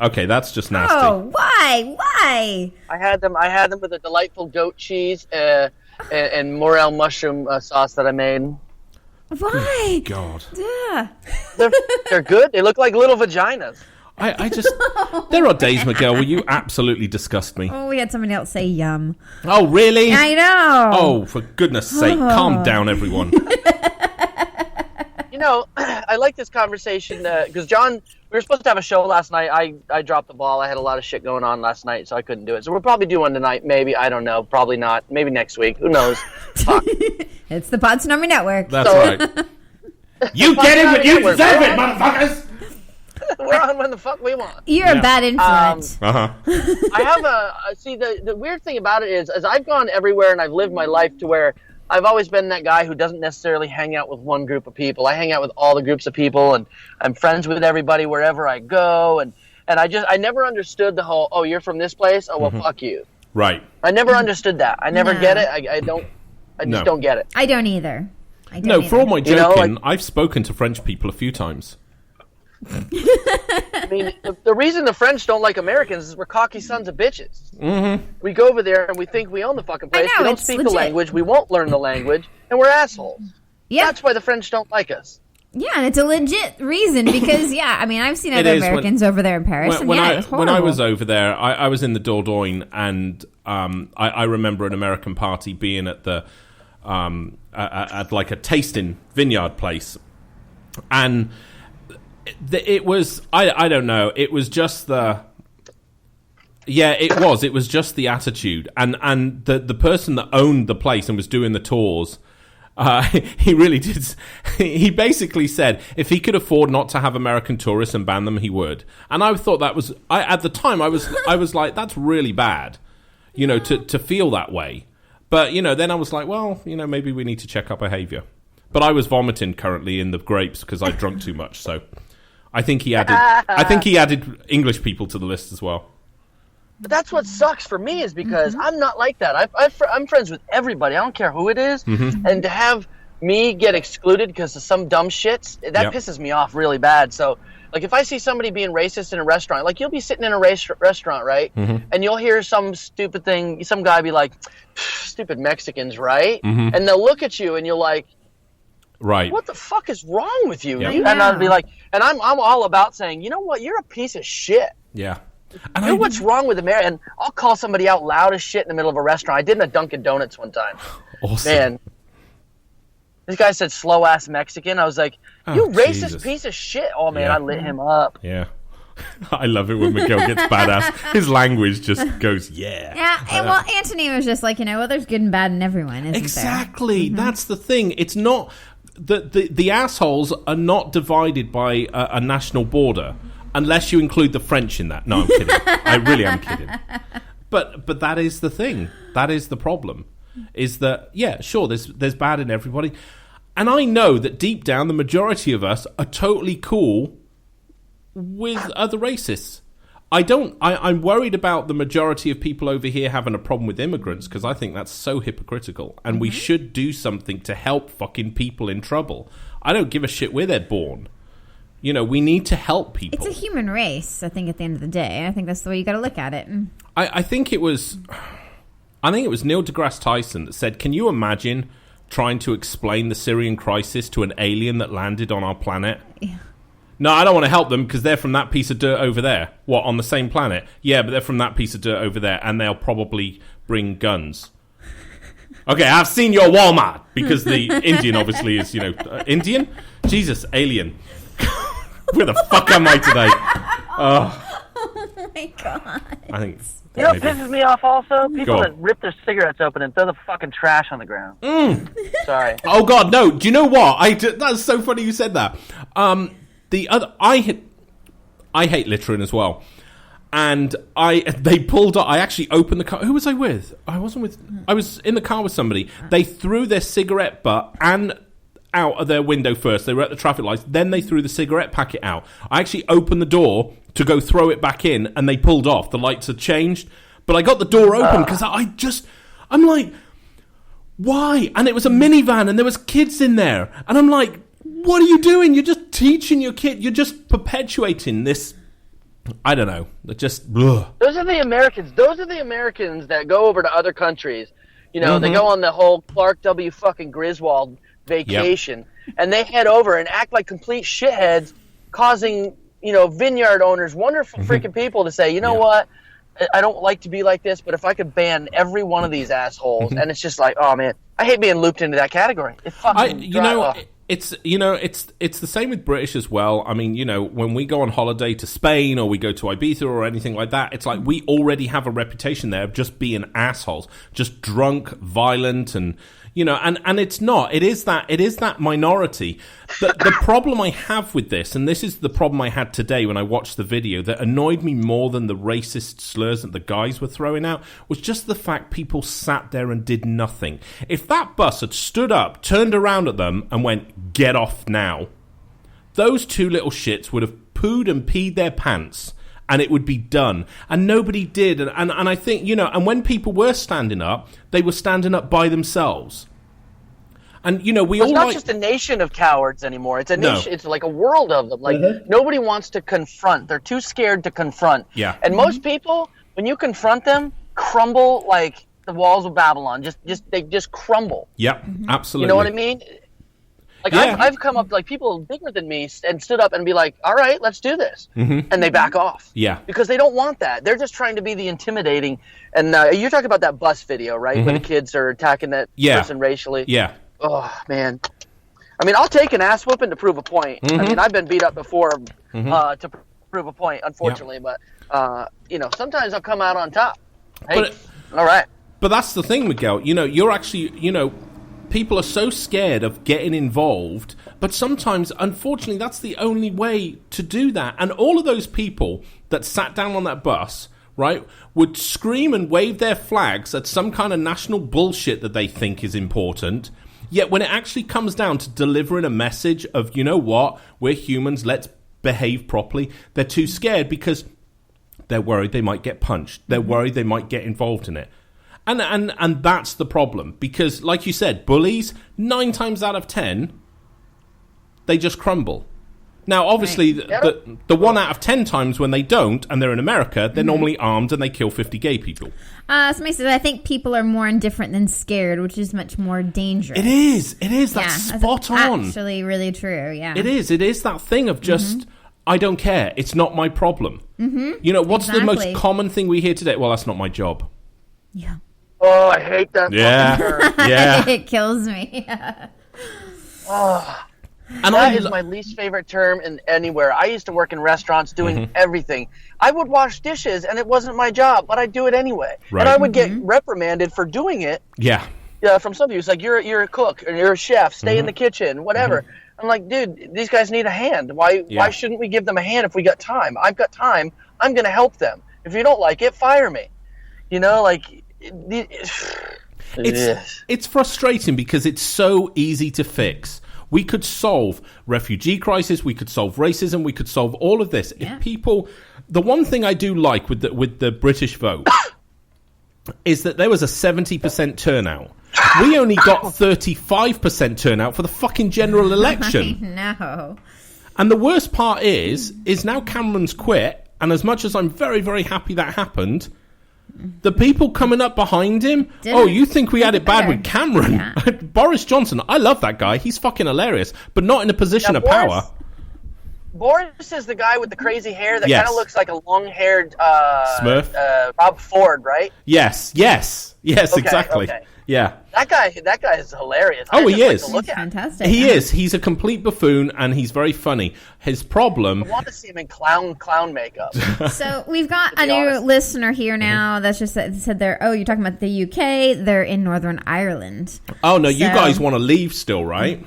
Okay, that's just nasty. Oh, why? Why? I had them with a delightful goat cheese and morel mushroom sauce that I made. Why? God. Yeah. They're good. They look like little vaginas. I just... There are days, Miguel, where you absolutely disgust me. Oh, we had somebody else say yum. Oh, really? I know. Oh, for goodness sake, calm down, everyone. You know, I like this conversation because John, we were supposed to have a show last night. I dropped the ball. I had a lot of shit going on last night, so I couldn't do it. So we'll probably do one tonight. Maybe. I don't know. Probably not. Maybe next week. Who knows? Fuck. It's the Podsnumber Network. That's right. You get it when you deserve it, motherfuckers! We're on when the fuck we want. You're a bad influence. I have see, the weird thing about it is, as I've gone everywhere and I've lived my life to where I've always been that guy who doesn't necessarily hang out with one group of people. I hang out with all the groups of people, and I'm friends with everybody wherever I go, and I never understood the whole, oh, you're from this place? Oh, well, fuck you. Right. I never understood that. I never get it. I just don't get it. I don't either. For all my joking, You know, like, I've spoken to French people a few times. I mean, the reason the French don't like Americans is we're cocky sons of bitches. Mm-hmm. We go over there and we think we own the fucking place. I know, we don't it's speak legit. the language. We won't learn the language, and we're assholes. Yeah. That's why the French don't like us. Yeah, and it's a legit reason because, I mean, I've seen other Americans over there in Paris, it was horrible. When I was over there, I was in the Dordogne, and I remember an American party being at the at like a tasting vineyard place, and it was I don't know, it was just the it was just the attitude, and the person that owned the place and was doing the tours. He really did. He basically said if he could afford not to have American tourists and ban them, he would. And I thought that was, at the time, I was like, that's really bad, to feel that way. But then I was like, well, maybe we need to check our behavior. But I was vomiting currently in the grapes because I drunk too much. So I think he added English people to the list as well. But that's what sucks for me is because I'm not like that. I'm friends with everybody. I don't care who it is. Mm-hmm. And to have me get excluded because of some dumb shits, that pisses me off really bad. So, like, if I see somebody being racist in a restaurant, like, you'll be sitting in a restaurant, right? Mm-hmm. And you'll hear some stupid thing, some guy be like, stupid Mexicans, right? Mm-hmm. And they'll look at you and you're like, Right. What the fuck is wrong with you? Yep. And I'd be like, and I'm all about saying, you know what? You're a piece of shit. Yeah. And you know what's wrong with America? And I'll call somebody out loud as shit in the middle of a restaurant. I did in a Dunkin' Donuts one time. Awesome. Man, this guy said slow ass Mexican. I was like, you racist piece of shit. Oh man, I lit him up. Yeah. I love it when Miguel gets badass. His language just goes, yeah. Yeah, well, Anthony was just like, well, there's good and bad in everyone, isn't exactly. There? That's the thing. It's not... The assholes are not divided by a national border, unless you include the French in that. No, I'm kidding. I really am kidding. But that is the thing. That is the problem. Is that, yeah, sure, there's bad in everybody. And I know that deep down, the majority of us are totally cool with other racists. I'm worried about the majority of people over here having a problem with immigrants, because I think that's so hypocritical, and we should do something to help fucking people in trouble. I don't give a shit where they're born. We need to help people. It's a human race, I think, at the end of the day. I think that's the way you got to look at it. I think it was Neil deGrasse Tyson that said, can you imagine trying to explain the Syrian crisis to an alien that landed on our planet? Yeah. No, I don't want to help them because they're from that piece of dirt over there. What, on the same planet? Yeah, but they're from that piece of dirt over there, and they'll probably bring guns. Okay, I've seen your Walmart, because the Indian obviously is, Indian? Jesus, alien. Where the fuck am I today? Oh my God. I think... You know what pisses me off also? People that rip their cigarettes open and throw the fucking trash on the ground. Sorry. Oh, God, no. Do you know what? That's so funny you said that. I hate littering as well. And they pulled up. I actually opened the car. Who was I with? I was in the car with somebody. They threw their cigarette butt and out of their window first. They were at the traffic lights. Then they threw the cigarette packet out. I actually opened the door to go throw it back in, and they pulled off. The lights had changed. But I got the door open because I'm like, why? And it was a minivan, and there was kids in there. And I'm like, what are you doing? You're just teaching your kid. You're just perpetuating this. I don't know. Just ugh. Those are the Americans. Those are the Americans that go over to other countries. They go on the whole Clark W. fucking Griswold vacation, and they head over and act like complete shitheads, causing vineyard owners, wonderful freaking people, to say, you know what? I don't like to be like this, but if I could ban every one of these assholes, and it's just like, oh man, I hate being looped into that category. It fucking It's the same with British as well. I mean, when we go on holiday to Spain or we go to Ibiza or anything like that, it's like we already have a reputation there of just being assholes, just drunk, violent, and and it's not. It is that minority. The problem I have with this, and this is the problem I had today when I watched the video that annoyed me more than the racist slurs that the guys were throwing out, was just the fact people sat there and did nothing. If that bus had stood up, turned around at them, and went, "Get off now," those two little shits would have pooed and peed their pants, and it would be done. And nobody did. And I think, and when people were standing up, they were standing up by themselves. And, it's not just a nation of cowards anymore. It's a nation. It's like a world of them. Like, nobody wants to confront. They're too scared to confront. Yeah. And most people, when you confront them, crumble like the walls of Babylon. They just crumble. Yep, absolutely. You know what I mean? Like, I've come up, like, people bigger than me and stood up and be like, all right, let's do this. And they back off. Yeah. Because they don't want that. They're just trying to be the intimidating. And you're talking about that bus video, right? Where the kids are attacking that person racially. Yeah. Oh, man. I mean, I'll take an ass whooping to prove a point. I mean, I've been beat up before to prove a point, unfortunately. But, sometimes I'll come out on top. Hey, all right. But that's the thing, Miguel. You're actually, people are so scared of getting involved, but sometimes, unfortunately, that's the only way to do that. And all of those people that sat down on that bus, right, would scream and wave their flags at some kind of national bullshit that they think is important. Yet when it actually comes down to delivering a message of, you know what, we're humans, let's behave properly, they're too scared because they're worried they might get punched. They're worried they might get involved in it. And that's the problem. Because, like you said, bullies, 9 times out of 10, they just crumble. Now, obviously, Right. the 1 out of 10 times when they don't, and they're in America, they're normally armed and they kill 50 gay people. Somebody says, I think people are more indifferent than scared, which is much more dangerous. It is. That's spot on. Actually, really true, yeah. It is that thing of just, I don't care. It's not my problem. You know, what's the most common thing we hear today? Well, that's not my job. Yeah. Oh, I hate that. Yeah. fucking term. Yeah. It kills me. And That is my least favorite term in anywhere. I used to work in restaurants doing everything. I would wash dishes, and it wasn't my job, but I'd do it anyway. Right. And I would get reprimanded for doing it. Yeah. Yeah, from some of you, it's like you're a cook or you're a chef. Stay in the kitchen, whatever. I'm like, dude, these guys need a hand. Why shouldn't we give them a hand if we got time? I've got time. I'm gonna help them. If you don't like it, fire me. You know, like it's frustrating because it's so easy to fix. We could solve refugee crisis. We could solve racism. We could solve all of this if people. The one thing I do like with the British vote is that there was a 70% turnout. We only got 35% turnout for the fucking general election. I know. And the worst part is now Cameron's quit. And as much as I'm very, very happy that happened, the people coming up behind him, you think we had it bad with Cameron? Yeah. Boris Johnson, I love that guy. He's fucking hilarious, but not in a position of power. Boris is the guy with the crazy hair that Yes. kind of looks like a long-haired Smurf? Rob Ford, right? Yes, exactly. Okay. Yeah. That guy is hilarious. Oh, he like is. to look He's at him. fantastic. He is. He's a complete buffoon, and he's very funny. His problem... I want to see him in clown makeup. So we've got a be new honest. listener here now that's just said they're, you're talking about the UK. They're in Northern Ireland. Oh, no, you So- guys want to leave still, right?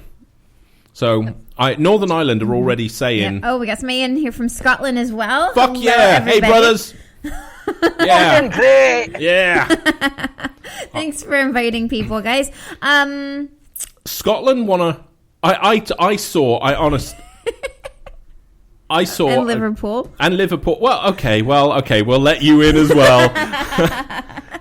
So, Northern Ireland are already saying... Oh, we got somebody in here from Scotland as well. Fuck Hello, yeah! Hey, everybody. brothers! Yeah, Great. yeah. Thanks for inviting people, guys. Scotland wanna. I saw. And Liverpool. and Liverpool. Well, okay. We'll let you in as well.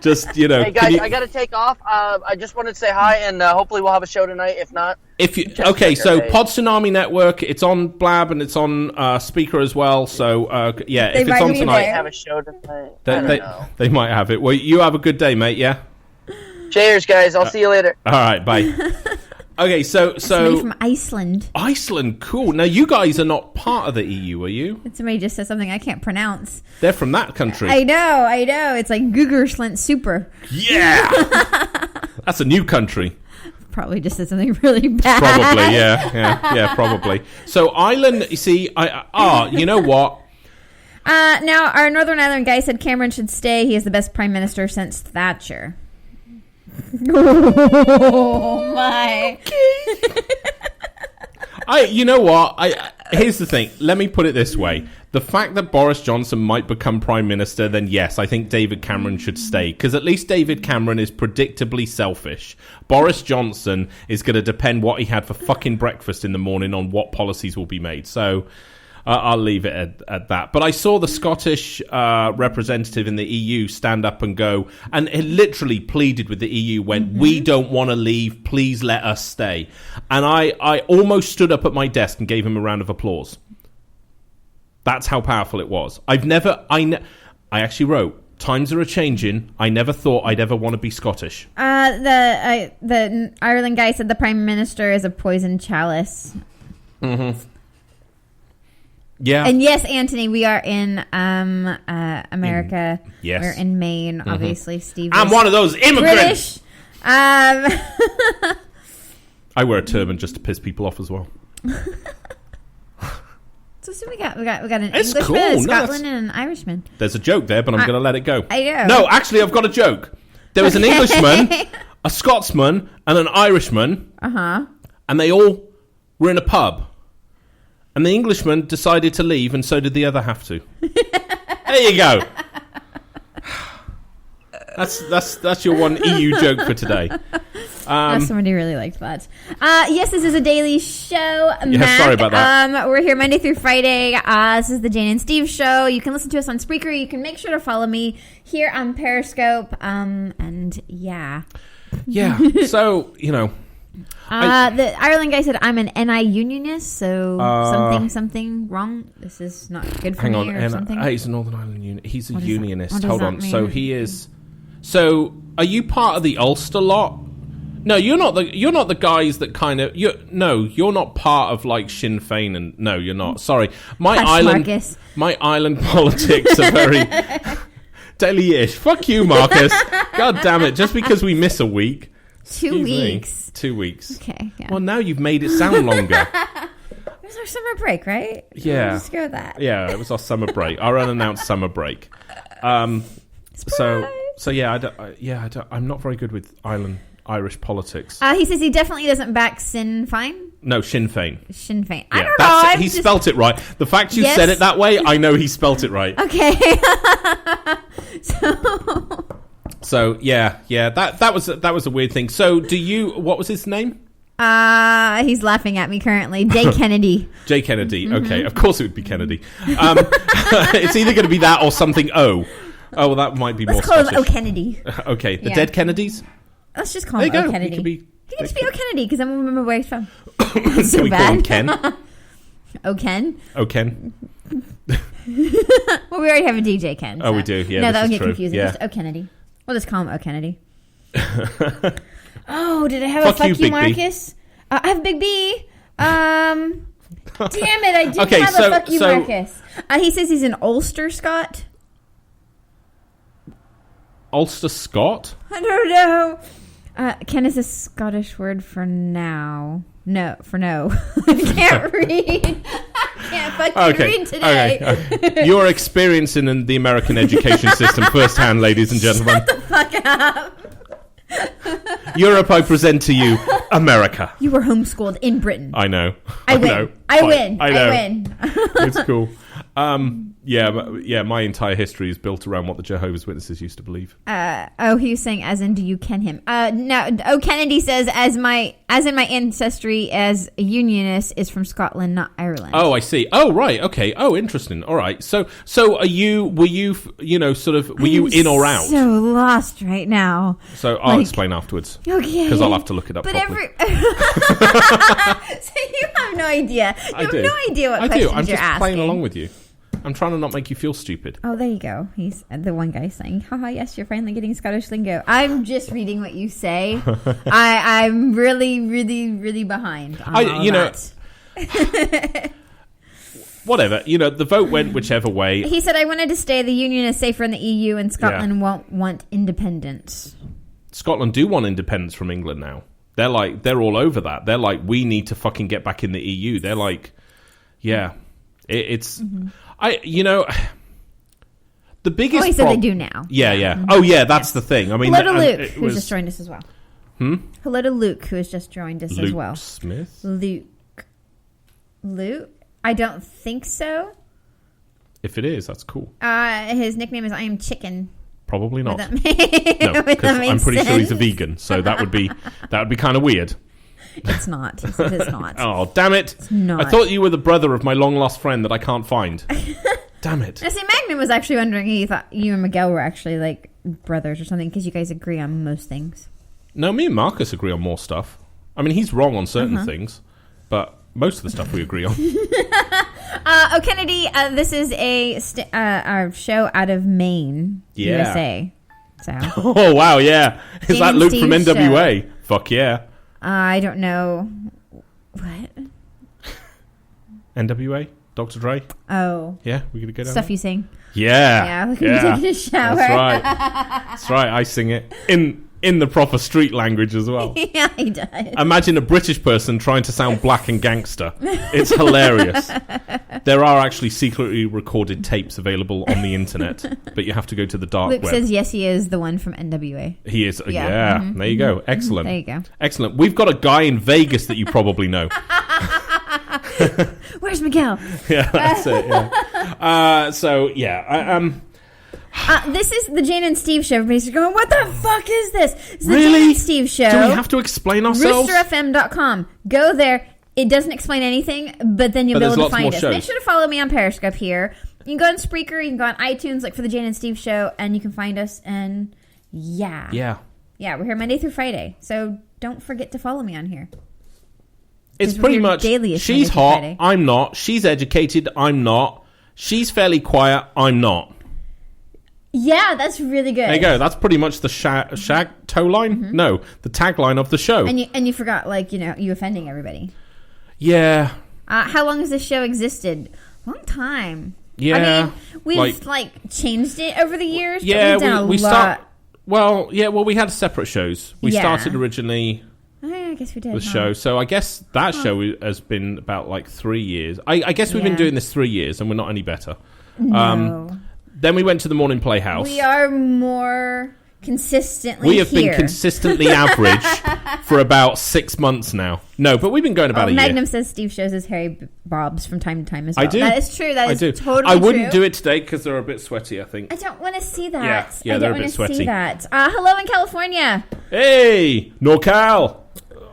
Just Hey guys, can you- I got to take off. I just wanted to say hi, and hopefully we'll have a show tonight. If not, if you check okay, your so page. Pod Tsunami Network. It's on Blab and it's on Speaker as well. So yeah, They if it's might on be tonight, there. have a show tonight. I don't know. they might have it. Well, you have a good day, mate. Yeah. Cheers, guys. I'll see you later. All right. Bye. Okay. Somebody So from Iceland. Iceland, cool. Now you guys are not part of the EU, are you? Somebody just said something I can't pronounce. They're from that country. I know. It's like Googerslint Super. Yeah. That's a new country. Probably just said something really bad. Probably, yeah, probably. So Ireland, you see, you know what? Now, our Northern Ireland guy said Cameron should stay. He is the best prime minister since Thatcher. Oh, my. You know what? Here's the thing. Let me put it this way. The fact that Boris Johnson might become prime minister, then yes, I think David Cameron should stay. Because at least David Cameron is predictably selfish. Boris Johnson is going to depend what he had for fucking breakfast in the morning on what policies will be made. So I'll leave it at that. But I saw the Scottish representative in the EU stand up and go, and he literally pleaded with the EU, went, we don't want to leave, please let us stay. And I almost stood up at my desk and gave him a round of applause. That's how powerful it was. I actually wrote, times are a-changing. I never thought I'd ever want to be Scottish. The Ireland guy said the prime minister is a poison chalice. Mm-hmm. Yeah. And yes, Anthony, we are in America. Yes. We're in Maine, obviously. Steve I'm is one of those immigrants. British. I wear a turban just to piss people off as well. So we got an It's Englishman, cool. a No, Scotland, and an Irishman. There's a joke there, but I'm going to let it go. I know. No, actually, I've got a joke. There was an Englishman, a Scotsman, and an Irishman. And they all were in a pub. And the Englishman decided to leave, and so did the other have to. There you go. That's your one EU joke for today. Somebody really liked that. Yes, this is a daily show. Yeah, Mac. sorry about that. We're here Monday through Friday. This is the Jane and Steve show. You can listen to us on Spreaker. You can make sure to follow me here on Periscope. And yeah. Yeah. So, The Ireland guy said, I'm an NI unionist, so something wrong. This is not good for me or something. He's a Northern Ireland unionist. He's a unionist. What does Hold that on. mean? So he is... So, are you part of the Ulster lot? No, you're not the guys that kind of... you're not part of, like, Sinn Féin. And no, you're not. Sorry. My island politics are very... Daily-ish. Fuck you, Marcus. God damn it. Just because we miss a week... 2 weeks. 2 weeks. Okay, yeah. Well, now you've made it sound longer. It was our summer break, right? Yeah. Let's go with that. Yeah, it was our summer break. Our unannounced summer break. So yeah, I'm not very good with Irish politics. He says he definitely doesn't back Sinn Féin. No, Sinn Féin. Sinn Féin. Yeah, I don't know. He spelt it right. The fact you said it that way, I know he spelt it right. Okay. So yeah, that was a weird thing. So what was his name? He's laughing at me currently. Jay Kennedy. Jay Kennedy. Okay, of course it would be Kennedy. It's either going to be that or something O. Oh, well, that might be more Let's call him Scottish. O Kennedy. Okay, the dead Kennedys? Let's just call him O Kennedy. He can just be O Kennedy because then we'll remember where he's from. That's so we bad. call him Ken? O Ken? O Ken. Well, we already have a DJ Ken. Oh, we do. Yeah, no, that would get true. confusing. Yeah. Just O Kennedy. We'll just call him O Kennedy. Oh, did I have Fuck a you, fuck you, Big B. Marcus? I have Big B. Damn it, I did have a fuck you, Marcus. He says he's an Ulster Scot. Ulster Scot? I don't know. Ken is a Scottish word for now. No, for no. I can't read. I can't fucking read today. Okay. You're experiencing the American education system firsthand, ladies and gentlemen. Shut the fuck up. Europe, I present to you America. You were homeschooled in Britain. I know. I win. know. I win. I know. I win. It's cool. My entire history is built around what the Jehovah's Witnesses used to believe. He was saying, as in, do you ken him? No. O Kennedy says, as in my ancestry as a unionist is from Scotland, not Ireland. Oh, I see. Oh, right. Okay. Oh, interesting. All right. So were you in or out? So lost right now. So I'll explain afterwards. Okay. Because I'll have to look it up properly. So you have no idea. You have no idea what I questions do. I'm you're just asking. playing along with you. I'm trying to not make you feel stupid. Oh, there you go. He's the one guy saying, haha, yes, you're finally getting Scottish lingo. I'm just reading what you say. I'm really, really, really behind on all that. Whatever. The vote went whichever way. He said, I wanted to stay. The Union is safer in the EU and Scotland won't want independence. Scotland do want independence from England now. They're all over that. They're like, we need to fucking get back in the EU. They're like, yeah. It's... Mm-hmm. The biggest... Oh, he said they do now. Yeah. Mm-hmm. Oh, yeah, that's the thing. I mean... Hello to Luke, who's just joined us as well. Hello to Luke, who has just joined us as well. Luke Smith? Luke? I don't think so. If it is, that's cool. His nickname is I Am Chicken. Probably not. No, because I'm pretty sure he's a vegan, so that would be kind of weird. It's not. He said it's not. Oh, damn it. It's not. I thought you were the brother of my long-lost friend that I can't find. Damn it. I see, Magnum was actually wondering, he thought you and Miguel were actually like brothers or something because you guys agree on most things. No, me and Marcus agree on more stuff. I mean, he's wrong on certain things, but most of the stuff we agree on. Oh, Kennedy, this is a show out of Maine, USA. So. Oh, wow, yeah. Is that Luke from NWA? Show. Fuck yeah. I don't know. What? NWA? Dr. Dre? Oh. Yeah, we gonna go down Stuff there? you sing. Yeah. Yeah, look at me taking a shower. That's right. That's right, I sing it. In the proper street language as well. Yeah, he does. Imagine a British person trying to sound black and gangster. It's hilarious. There are actually secretly recorded tapes available on the internet, but you have to go to the dark web. Luke says yes, he is the one from NWA. He is. Yeah. Mm-hmm. There you go. Excellent. There you go. Excellent. We've got a guy in Vegas that you probably know. Where's Miguel? Yeah, that's it. Yeah. So yeah. This is the Jane and Steve show. Everybody's going, what the fuck is this? It's the really? Jane and Steve show. Do we have to explain ourselves? RoosterFM.com. Go there. It doesn't explain anything, but then you'll be able to find us. Make sure to follow me on Periscope here. You can go on Spreaker. You can go on iTunes, look for the Jane and Steve show, and you can find us. And yeah. Yeah. Yeah, we're here Monday through Friday. So don't forget to follow me on here. It's pretty much, she's hot, Friday. I'm not. She's educated, I'm not. She's fairly quiet, I'm not. Yeah, that's really good. There you go. That's pretty much the shag toe line? Mm-hmm. No, the tagline of the show. And you forgot, like, you offending everybody. Yeah. How long has this show existed? Long time. Yeah. I mean, we've, changed it over the years, Yeah, but we've done we a lot. we had separate shows. We started originally I guess we did. the show. So I guess that show has been about 3 years. I guess we've been doing this 3 years and we're not any better. No. Then we went to the Morning Playhouse. We are more consistently We have here. been consistently average for about 6 months now. No, but we've been going about a year. Magnum says Steve shows his hairy bobs from time to time as well. I do. That is true. That is totally true. I wouldn't do it today because they're a bit sweaty, I think. I don't want to see that. Yeah, they're a bit sweaty. See that. Hello in California. Hey, NorCal.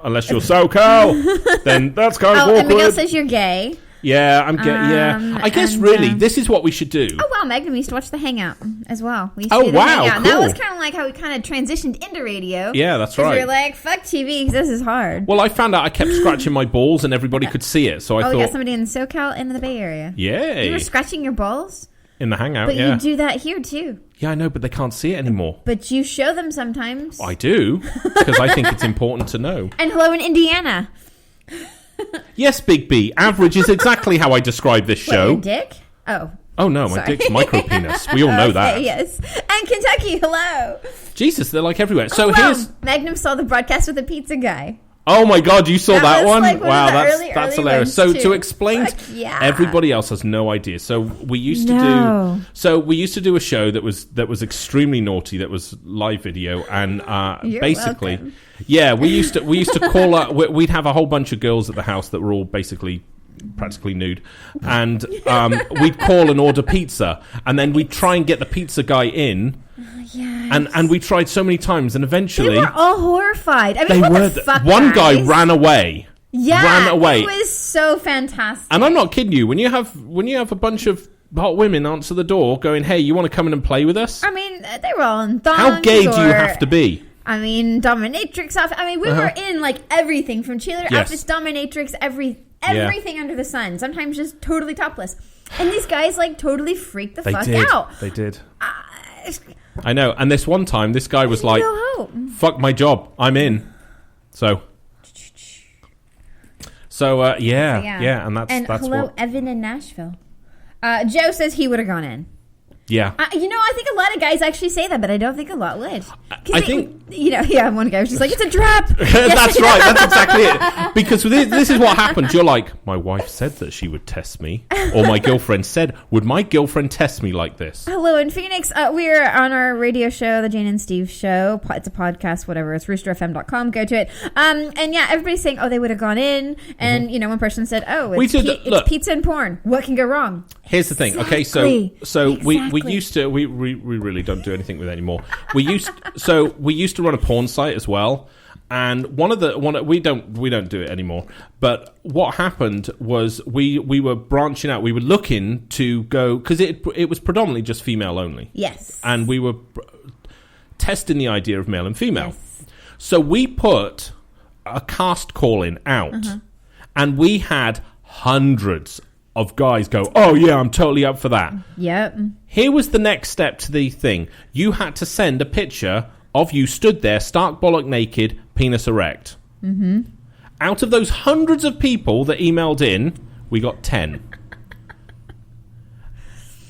Unless you're SoCal, then that's kind of awkward. And Miguel says you're gay. Yeah, I'm getting. I guess really, this is what we should do. Oh wow, Magnum used to watch The Hangout as well. We used Oh, to do The wow, Hangout. And that cool. was kind of like how we kind of transitioned into radio. Yeah, that's Because right. we were like, fuck TV, because this is hard. Well, I found out I kept scratching my balls and everybody could see it, so I thought, we got somebody in SoCal and in the Bay Area. yay, You were scratching your balls, in the Hangout. but Yeah, you do that here too. yeah, I know, but they can't see it anymore. But you show them sometimes. I do because I think it's important to know. And hello in Indiana. Yes, Big B. Average is exactly how I describe this What, show. your dick? Oh. Oh no, my Sorry. dick's micro penis. We all know that. Okay, yes. And Kentucky, hello. Jesus, they're like everywhere. So Hello. here's. Magnum saw the broadcast with the pizza guy. Oh my God, you saw That that was one? like one Wow, of the that's early hilarious. ones, So to too. explain, Fuck yeah. everybody else has no idea. So we used to No. do a show that was extremely naughty. That was live video, and You're basically, welcome. yeah, we used to call up. We'd have a whole bunch of girls at the house that were all basically practically nude, and we'd call and order pizza, and then we'd try and get the pizza guy in. Yes. And we tried so many times, and eventually They were all horrified. I mean, they what were. the fuck, One guys? guy ran away. Yeah, ran away. It was so fantastic. And I'm not kidding you. When you have a bunch of hot women answer the door, going, "Hey, you want to come in and play with us?" I mean, they were all in thongs. How gay do you have to be? I mean, dominatrix outfit. I mean, we were in everything from cheerleader Yes. outfits, dominatrix, everything under the sun. Sometimes just totally topless. And these guys totally freaked the fuck out. They did. I know. And this one time, this guy was like, No hope. "Fuck my job. I'm in." So yeah, and that's hello, what. Evan in Nashville. Joe says he would have gone in. Yeah. I think a lot of guys actually say that, but I don't think a lot would. I think- one guy was just like, it's a trap. That's right. That's exactly it. Because this is what happens. You're like, my wife said that she would test me, or my girlfriend said, would my girlfriend test me like this? Hello in Phoenix. We're on our radio show, the Jane and Steve Show. It's a podcast, whatever. It's roosterfm.com. Go to it. And yeah, everybody's saying, oh, they would have gone in. And, one person said, oh, it's pizza and porn. What can go wrong? Here's the thing. Okay, so we used to we really don't do anything with it anymore. We used to run a porn site as well, and we don't do it anymore. But what happened was we were branching out. We were looking to go because it was predominantly just female only. Yes, and we were testing the idea of male and female. Yes. So we put a cast call-in out, and we had hundreds of guys go, "Oh yeah, I'm totally up for that." Yep. Here was the next step to the thing. You had to send a picture of you stood there, stark bollock naked, penis erect. Mm-hmm. Out of those hundreds of people that emailed in, we got 10.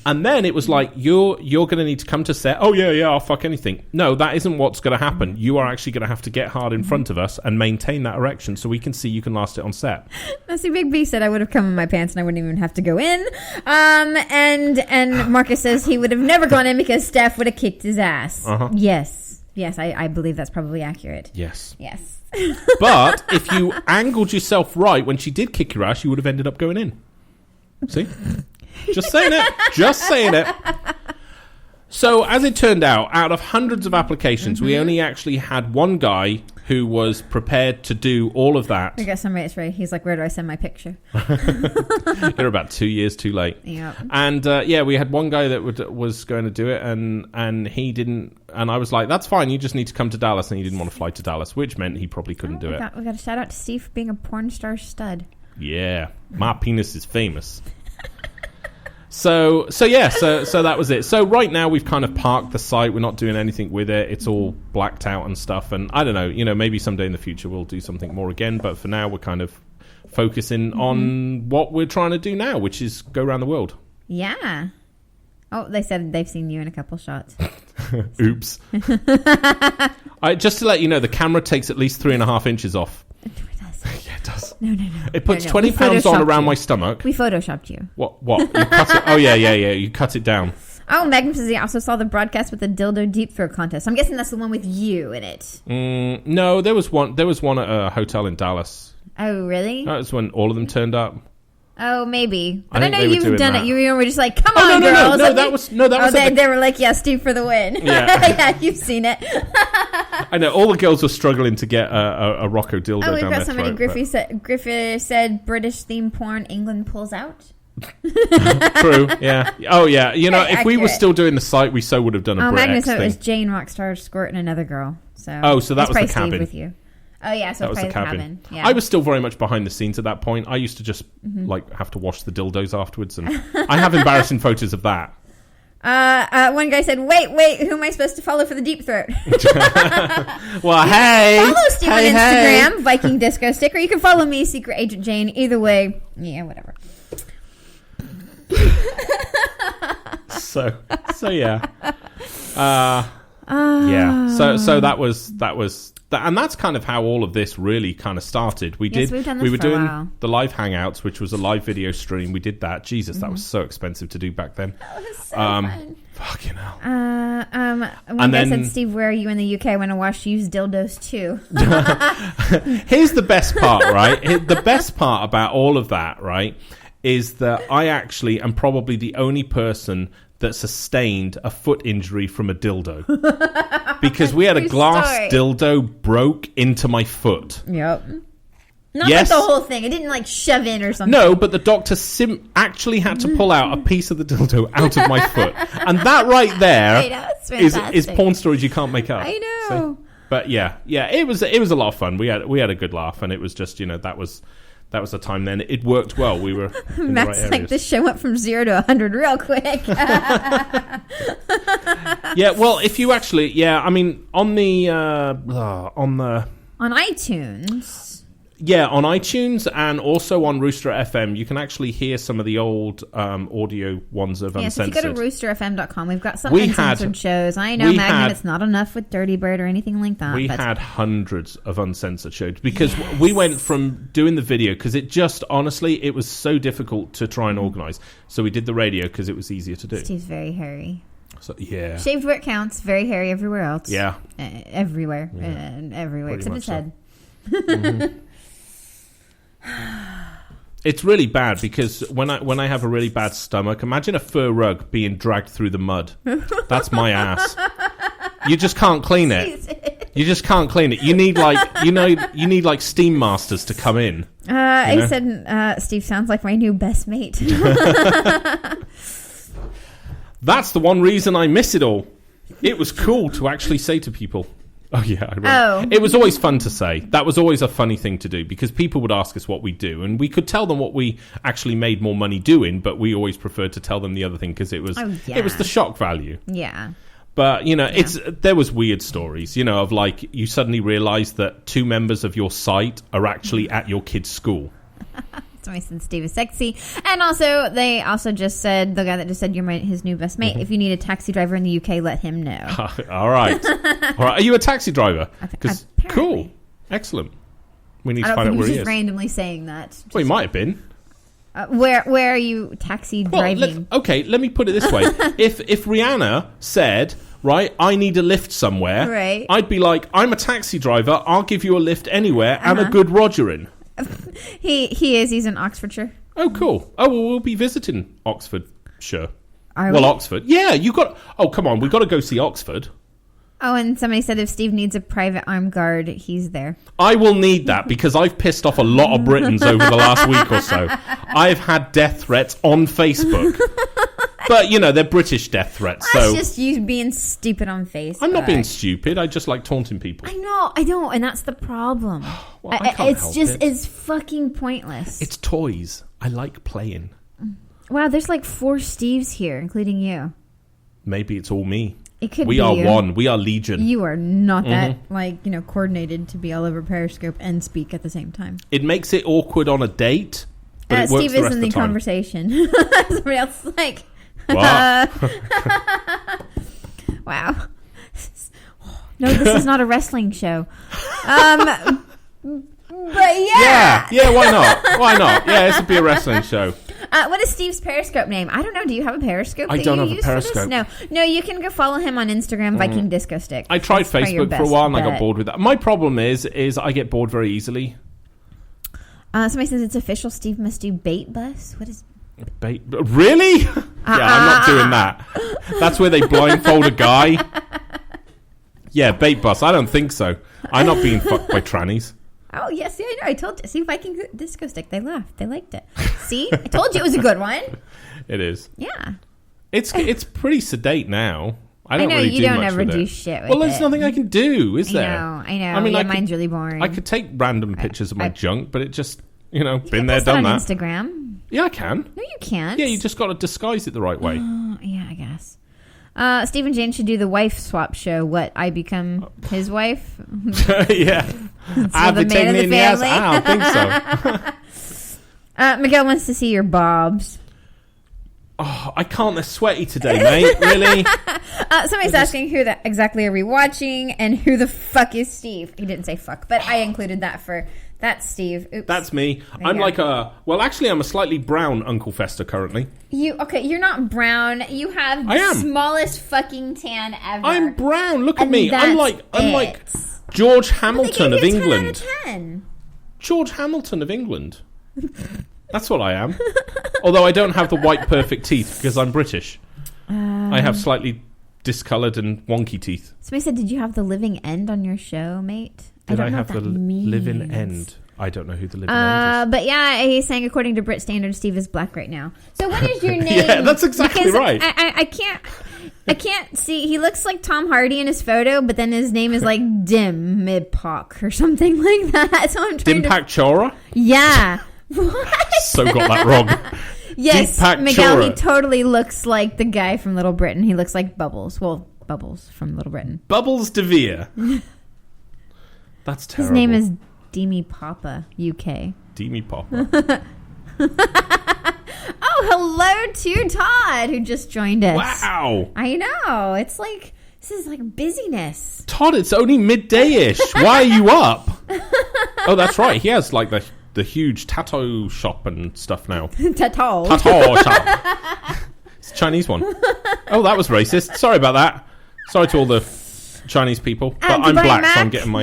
And then it was like, you're going to need to come to set. Oh, yeah, I'll fuck anything. No, that isn't what's going to happen. You are actually going to have to get hard in front of us and maintain that erection so we can see you can last it on set. Now, see, Big B said I would have come in my pants and I wouldn't even have to go in. And Marcus says he would have never gone in because Steph would have kicked his ass. Uh-huh. Yes, I believe that's probably accurate. Yes. Yes. But if you angled yourself right when she did kick your ass, you would have ended up going in. See? Just saying it. So, as it turned out of hundreds of applications, we only actually had one guy who was prepared to do all of that. I got somebody that's ready. He's like, where do I send my picture? You're about 2 years too late. Yeah. And we had one guy that was going to do it, and he didn't. And I was like, that's fine. You just need to come to Dallas, and he didn't want to fly to Dallas, which meant he probably couldn't do it. We got a shout out to Steve for being a porn star stud. Yeah, my penis is famous. So that was it. So right now we've kind of parked the site. We're not doing anything with it. It's all blacked out and stuff. And I don't know, maybe someday in the future we'll do something more again. But for now, we're kind of focusing on what we're trying to do now, which is go around the world. Yeah. Oh, they said they've seen you in a couple shots. Oops. Just to let you know, the camera takes at least 3.5 inches off. Yeah, it does. No. It puts 20 pounds on around my stomach. We photoshopped you. What? You cut it? Oh, yeah. You cut it down. Oh, Magnum says he also saw the broadcast with the dildo deep throat contest. I'm guessing that's the one with you in it. No, there was one at a hotel in Dallas. Oh, really? That was when all of them turned up. Oh, maybe. But I know you've done it. You were just like, come on, girls. No, that was... They were like, yeah, Steve for the win. Yeah. Yeah, you've seen it. I know. All the girls were struggling to get a Rocco dildo down their throat. Oh, we've got somebody. Griffith said British theme porn, England pulls out. True, yeah. Oh, yeah. If we were still doing the site, we so would have done a Brit Magnus X thing. It was Jane Rockstar Squirt and another girl. So that was the cabin. Steve with you. Oh, yeah, so that was the cabin. Yeah. I was still very much behind the scenes at that point. I used to just have to wash the dildos afterwards, and I have embarrassing photos of that. One guy said, wait, who am I supposed to follow for the deep throat? Well, hey. Follow Steve on Instagram, Viking Disco Sticker. You can follow me, Secret Agent Jane. Either way, yeah, whatever. So yeah. Yeah. So that was. And that's kind of how all of this really kind of started. We were doing the live hangouts, which was a live video stream. We did that. Jesus, that was so expensive to do back then. That was so fun. Fucking hell. One guy said, Steve, where are you in the UK? I want to wash used dildos too. Here's the best part, right? The best part about all of that, right, is that I actually am probably the only person that sustained a foot injury from a dildo. Because we had a glass dildo broke into my foot. Yep. Not like the whole thing. It didn't shove in or something. No, but the doctor actually had to pull out a piece of the dildo out of my foot. And that right there is porn stories you can't make up. I know. See? But yeah, it was a lot of fun. We had a good laugh, and it was just, that was the time then. It worked well. We were in Matt's the right areas. This show went from 0 to 100 real quick. Yeah, well, if you actually, I mean, on iTunes. Yeah, on iTunes and also on Rooster FM, you can actually hear some of the old audio ones of Uncensored. So if you go to roosterfm.com, we've got some uncensored shows. I know, Magnum, it's not enough with Dirty Bird or anything like that. We had hundreds of uncensored shows because we went from doing the video, because it just, honestly, it was so difficult to try and organise. So we did the radio because it was easier to do. Steve's very hairy. So, yeah. Shaved where it counts, very hairy everywhere else. Yeah. Everywhere. Everywhere, except his head. Mm-hmm. It's really bad because when I have a really bad stomach, imagine a fur rug being dragged through the mud. That's my ass. You just can't clean it. You just can't clean it. You need like steam masters to come in. He said, Steve sounds like my new best mate. That's the one reason I miss it all. It was cool to actually say to people. Oh, yeah, I remember. It was always fun to say. That was always a funny thing to do because people would ask us what we do, and we could tell them what we actually made more money doing, but we always preferred to tell them the other thing because it was the shock value. Yeah. But, there was weird stories, of you suddenly realise that 2 members of your site are actually at your kid's school. Somebody said Steve is sexy. And also, they also just said, the guy that just said you're his new best mate, if you need a taxi driver in the UK, let him know. All right. Are you a taxi driver? Cool. Excellent. We need to find out where he is. He's just randomly saying that. Well, he might have been. Where are you taxi driving? Let me put it this way. If Rihanna said, right, I need a lift somewhere, right, I'd be like, I'm a taxi driver, I'll give you a lift anywhere and a good Rogering. He's in Oxfordshire. Oh, cool. Oh, well, we'll be visiting Oxfordshire. Are we? Oxford. Yeah, you got... Oh, come on, we've got to go see Oxford. Oh, and somebody said if Steve needs a private armed guard, he's there. I will need that because I've pissed off a lot of Britons over the last week or so. I've had death threats on Facebook. But, they're British death threats. That's so just you being stupid on Facebook. I'm not being stupid. I just like taunting people. I know. I don't. And that's the problem. Well, I can't help it. It's fucking pointless. It's toys. I like playing. Wow, there's like 4 Steves here, including you. Maybe it's all me. It could we be are you. one. We are legion. You are not that, coordinated to be all over Periscope and speak at the same time. It makes it awkward on a date, but it works Steve the rest is in of the time. conversation. Somebody else is like... What? Wow. No, this is not a wrestling show. But yeah. Yeah, why not? Why not? Yeah, this would be a wrestling show. What is Steve's Periscope name? I don't know. Do you have a Periscope? I don't have a Periscope. No, you can go follow him on Instagram, Viking Disco Stick. I tried That's probably your Facebook for a best while and I bet. got bored with that. My problem is I get bored very easily. Somebody says it's official. Steve must do bait bus. What is... Bait? Really? Yeah, I'm not doing that. That's where they blindfold a guy. Yeah, bait bus. I don't think so. I'm not being fucked by trannies. Oh, yes. Yeah, I know. I told you. See, Viking Disco Stick. They laughed. They liked it. See? I told you it was a good one. It is. Yeah. It's pretty sedate now. I don't know really you do don't much ever with do it. shit with Well, there's it. nothing I can do, is there? I know. I mean, yeah, I could, mine's really boring. I could take random pictures of my junk, but it just, been You there, can post done that on that. Instagram. Yeah, I can. No, you can't. Yeah, you just got to disguise it the right way. Yeah, I guess. Steve and Jane should do the wife swap show. What? I become his wife? Yeah. the man of the Yes, family. I don't think so. Miguel wants to see your bobs. Oh, I can't. They're sweaty today, mate. Really? Somebody's asking who exactly are we watching and who the fuck is Steve. He didn't say fuck, but I included that for... That's Steve. Oops. That's me. There I'm you like go. I'm a slightly brown Uncle Fester currently. You're not brown. You have I the am. smallest fucking tan ever. I'm brown. Look at And me. I'm that's like it. George They Hamilton gave of you 10 England. out of 10. George Hamilton of England. That's what I am. Although I don't have the white perfect teeth because I'm British. I have slightly discoloured and wonky teeth. Somebody said, did you have the living end on your show, mate? Did I don't know have what the that means. live-in end? I don't know who the live-in end is. But yeah, he's saying according to Brit standards, Steve is black right now. So what is your name? Yeah, that's exactly Because right. I can't see. He looks like Tom Hardy in his photo, but then his name is like Dim Midpock or something like that. So I'm trying Dimpak Chora? Yeah. What? So got that wrong. Yes, Deepak Miguel, he Chopra. totally looks like the guy from Little Britain. He looks like Bubbles. Well, Bubbles from Little Britain. Bubbles DeVere. That's terrible. His name is Demi Papa, UK. Demi Popper. Oh, hello to Todd, who just joined us. Wow. I know. It's like, this is like busyness. Todd, it's only midday-ish. Why are you up? Oh, that's right. He has like the huge tattoo shop and stuff now. Tattoo. Tattoo shop. It's a Chinese one. Oh, that was racist. Sorry about that. Sorry to all the Chinese people. But I'm goodbye, black, Mac. so I'm getting my...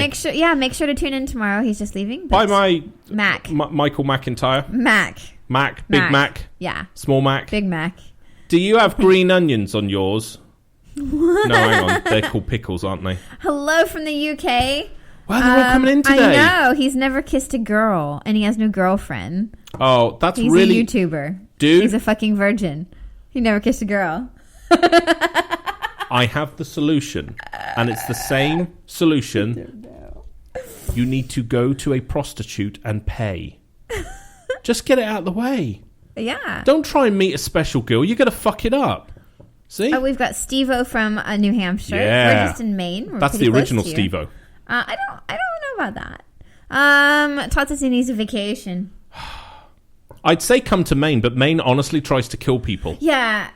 Make sure to tune in tomorrow. He's just leaving. Buy my... Mac. Michael McIntyre. Mac. Mac. Big Mac. Yeah. Small Mac. Big Mac. Do you have green onions on yours? What? No, hang on. They're called pickles, aren't they? Hello from the UK. Wow, they're all coming in today. I know. He's never kissed a girl, and he has no girlfriend. Oh, that's He's really... a YouTuber. Dude. He's a fucking virgin. He never kissed a girl. I have the solution, and it's the same solution. You need to go to a prostitute and pay. Just get it out of the way. Yeah. Don't try and meet a special girl. You're going to fuck it up. See? Oh, we've got Steve-O from New Hampshire. Yeah. We're just in Maine. We're That's pretty the close original to you. Steve-O. I don't know about that. Todd says he needs a vacation. I'd say come to Maine, but Maine honestly tries to kill people. Yeah.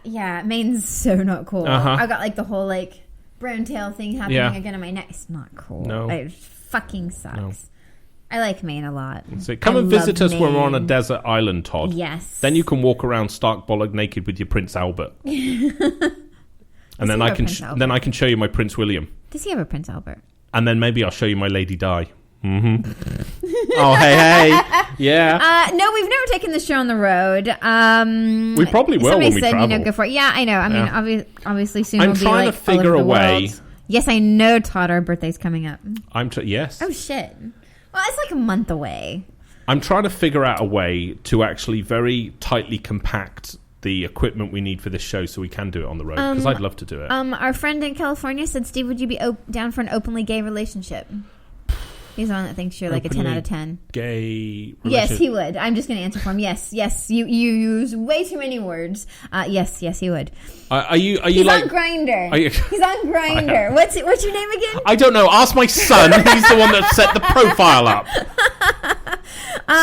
Maine's so not cool. Uh-huh. I got like the whole like brown tail thing happening Yeah. again on my neck. It's not cool. No. It fucking sucks. No. I like Maine a lot. So come I and visit love us when we're on a Maine. desert island, Todd. Yes. Then you can walk around stark bollock naked with your Prince Albert. And then he I have a can Prince Albert? then I can show you my Prince William. Does he have a Prince Albert? And then maybe I'll show you my Lady Di. Mm-hmm. Oh, hey. Yeah. No, we've never taken the show on the road. We probably will somebody when we said, travel. go for it. Yeah, I know. I mean, obviously soon I'm we'll be trying like to figure all a over the way world. Yes, I know, Todd. Our birthday's coming up. Yes. Oh shit. Well, it's like a month away. I'm trying to figure out a way to actually very tightly compact the equipment we need for this show so we can do it on the road, because I'd love to do it. Our friend in California said, Steve, would you be down for an openly gay relationship? He's the one that thinks you're like Openly a 10 out of 10. Gay relationship? Yes, he would. I'm just going to answer for him. Yes. You use way too many words. Yes, he would. Are you He's like on Grindr. Are you- He's on Grindr. What's your name again? I don't know. Ask my son. He's the one that set the profile up.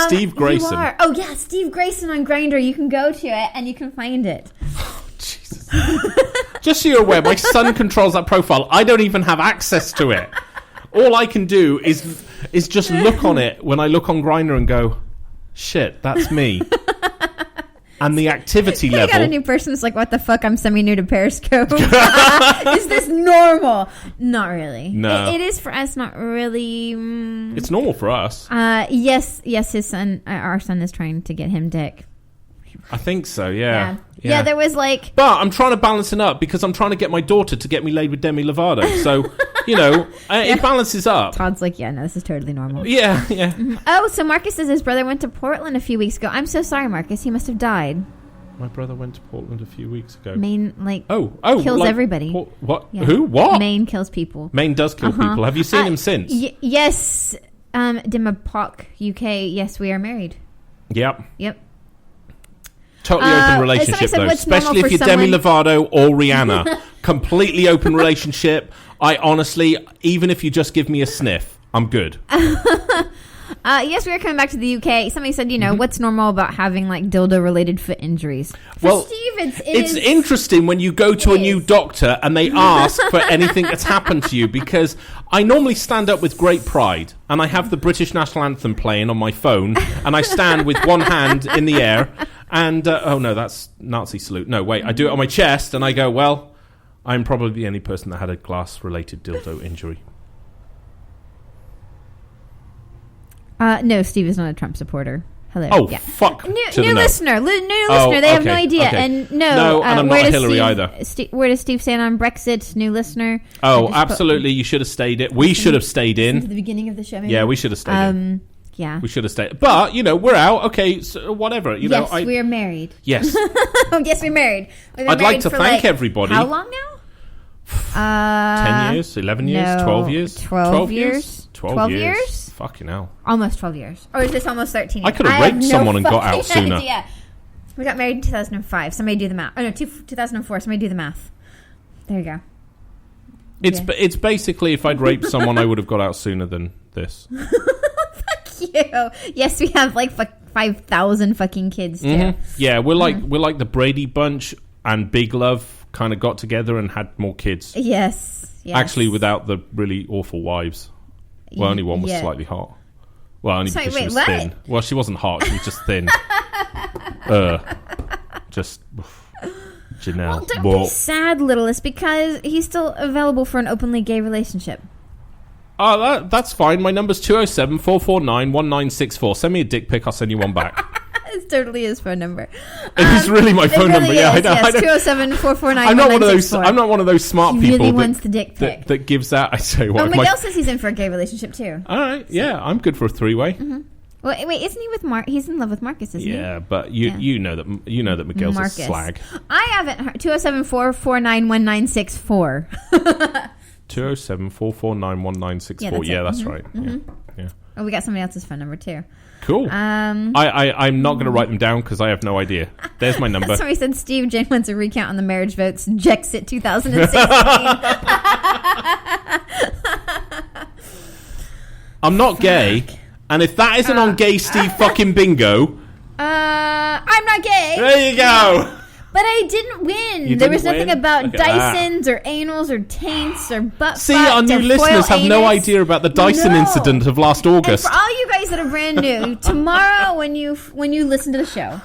Steve Grayson. You are. Oh yeah, Steve Grayson on Grindr. You can go to it and you can find it. Jesus. Just so you're aware, my son controls that profile. I don't even have access to it. All I can do is just look on it when I look on Grindr and go, shit, that's me. And the activity level. I got a new person who's like, what the fuck? I'm semi-new to Periscope. Is this normal? Not really. No. It is for us, not really. It's normal for us. Yes, his son, our son is trying to get him dick. I think so, yeah. Yeah, there was like... But I'm trying to balance it up because I'm trying to get my daughter to get me laid with Demi Lovato. So, it balances up. Todd's like, yeah, no, this is totally normal. Yeah. Oh, so Marcus says his brother went to Portland a few weeks ago. I'm so sorry, Marcus. He must have died. My brother went to Portland a few weeks ago. Maine, like, kills everybody. What? Yeah. Who? What? Maine kills people. Maine does kill people. Have you seen him since? Yes. Dimapok, UK. Yes, we are married. Yep. Totally open relationship, though. Especially if you're Demi Lovato or Rihanna. Completely open relationship. I honestly, even if you just give me a sniff, I'm good. Yes, we are coming back to the UK. Somebody said, what's normal about having like dildo-related foot injuries? For Steve, it's interesting when you go to a new doctor and they ask for anything that's happened to you, because I normally stand up with great pride and I have the British National Anthem playing on my phone and I stand with one hand in the air and, oh no, that's Nazi salute. No, wait, I do it on my chest and I go, well, I'm probably the only person that had a glass-related dildo injury. No, Steve is not a Trump supporter. Hello. Oh, fuck. New listener. New listener. They have no idea. Okay. And no, and I'm not a Hillary either. Where does Steve stand on Brexit? New listener. Oh, absolutely. You should have stayed in. We should have stayed in. To the beginning of the show, maybe? Yeah, we should have stayed in. Yeah. We should have stayed. But, we're out. Okay, so whatever. Yes, we are married. Yes. Yes, we're married. I'd like to thank everybody. How long now? 10 years? 11 years? 12 years? 12 years? 12 years? Fucking hell. Almost 12 years. Or is this almost 13 years? I could have raped someone and got out sooner. Idea. We got married in 2005. Somebody do the math. Oh, no, 2004. Somebody do the math. There you go. It's basically if I'd raped someone, I would have got out sooner than this. Fuck you. Yes, we have like 5,000 fucking kids too. Mm-hmm. Yeah, we're like the Brady Bunch and Big Love kind of got together and had more kids. Yes. Actually, without the really awful wives. Well, only one was slightly hot. Well, only because she was thin. Well, she wasn't hot. She was just thin. Janelle. Well, don't be sad, littlest, because he's still available for an openly gay relationship. Oh, that's fine. My number's 207-449-1964. Send me a dick pic. I'll send you one back. It's totally his phone number. It is really my phone number. Yeah, I know. Yes, 207-449-1964. I'm not one of those smart people. He really wants the dick pic. That gives out. I say what. Miguel says he's in for a gay relationship too. All right. Yeah, I'm good for a three-way. Mm-hmm. Well, wait, isn't he with Mark? He's in love with Marcus, isn't he? Yeah, but you know that Miguel's a slag. I haven't heard. 207-449-1964. 207-449-1964. Yeah, that's right. Mm-hmm. Yeah. Oh, we got somebody else's phone number too. Cool. I'm not going to write them down because I have no idea. There's my number. Somebody said Steve Jane wants a recount on the marriage votes. Jexit 2016. I'm not gay, and if that isn't on Gay Steve fucking bingo, I'm not gay. There you go. But I didn't win. There was nothing about Dysons or anals or taints or butt. See, our new listeners have no idea about the Dyson incident of last August. And for all you guys that are brand new, tomorrow when you listen to the show,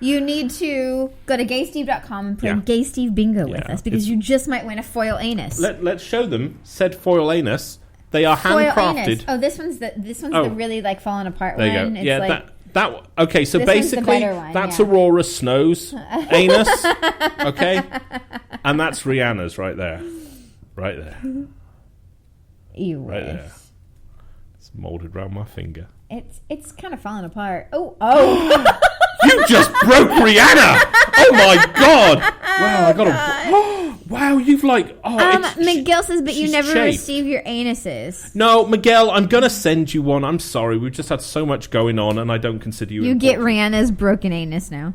you need to go to gaysteve.com and play Gay Steve Bingo with us, because you just might win a foil anus. Let's show them said foil anus. They are handcrafted. Oh, this one's the really like falling apart there one. You go. It's okay, so basically that's Aurora Snow's anus, okay? And that's Rihanna's right there. Right there. You Right wish. there. It's molded around my finger. It's kind of falling apart. Oh. You just broke Rihanna! Oh my god! Wow, I got wow, you've like... Miguel says, but you she's never chafed. receive your anuses. No, Miguel, I'm going to send you one. I'm sorry. We've just had so much going on, and I don't consider you... You get important. Rihanna's broken anus now.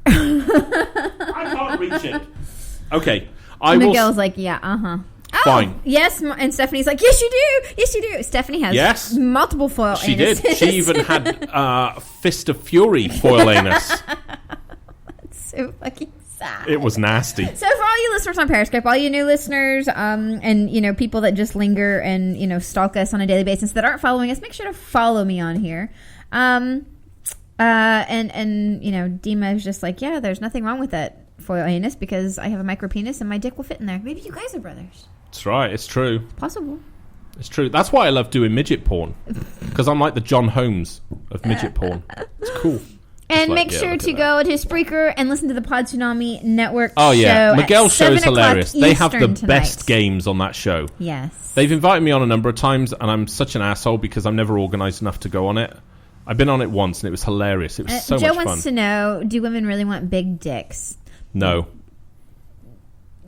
I can't reach it. Okay. Miguel's like, yeah, uh-huh. Oh, Fine. yes, and Stephanie's like, yes, you do. Yes, you do. Stephanie has multiple foil She anuses. did. She even had Fist of Fury foil anus. So fucking sad. It was nasty. So for all you listeners on Periscope, all you new listeners, and you know, people that just linger and, you know, stalk us on a daily basis that aren't following us, make sure to follow me on here. And you know, Dima is just like, yeah, there's nothing wrong with that foil anus because I have a micro penis and my dick will fit in there. Maybe you guys are brothers. That's right. It's true. Possible. It's true. That's why I love doing midget porn. Because I'm like the John Holmes of midget porn. It's cool. And like, make yeah, sure look to at go to Spreaker and listen to the Pod Tsunami Network Oh, yeah. show. Miguel's show is 7 o'clock hilarious. They have the Eastern tonight. best games on that show. Yes. They've invited me on a number of times, and I'm such an asshole because I'm never organised enough to go on it. I've been on it once, and it was hilarious. It was so Joe much fun. wants to know, do women really want big dicks? No.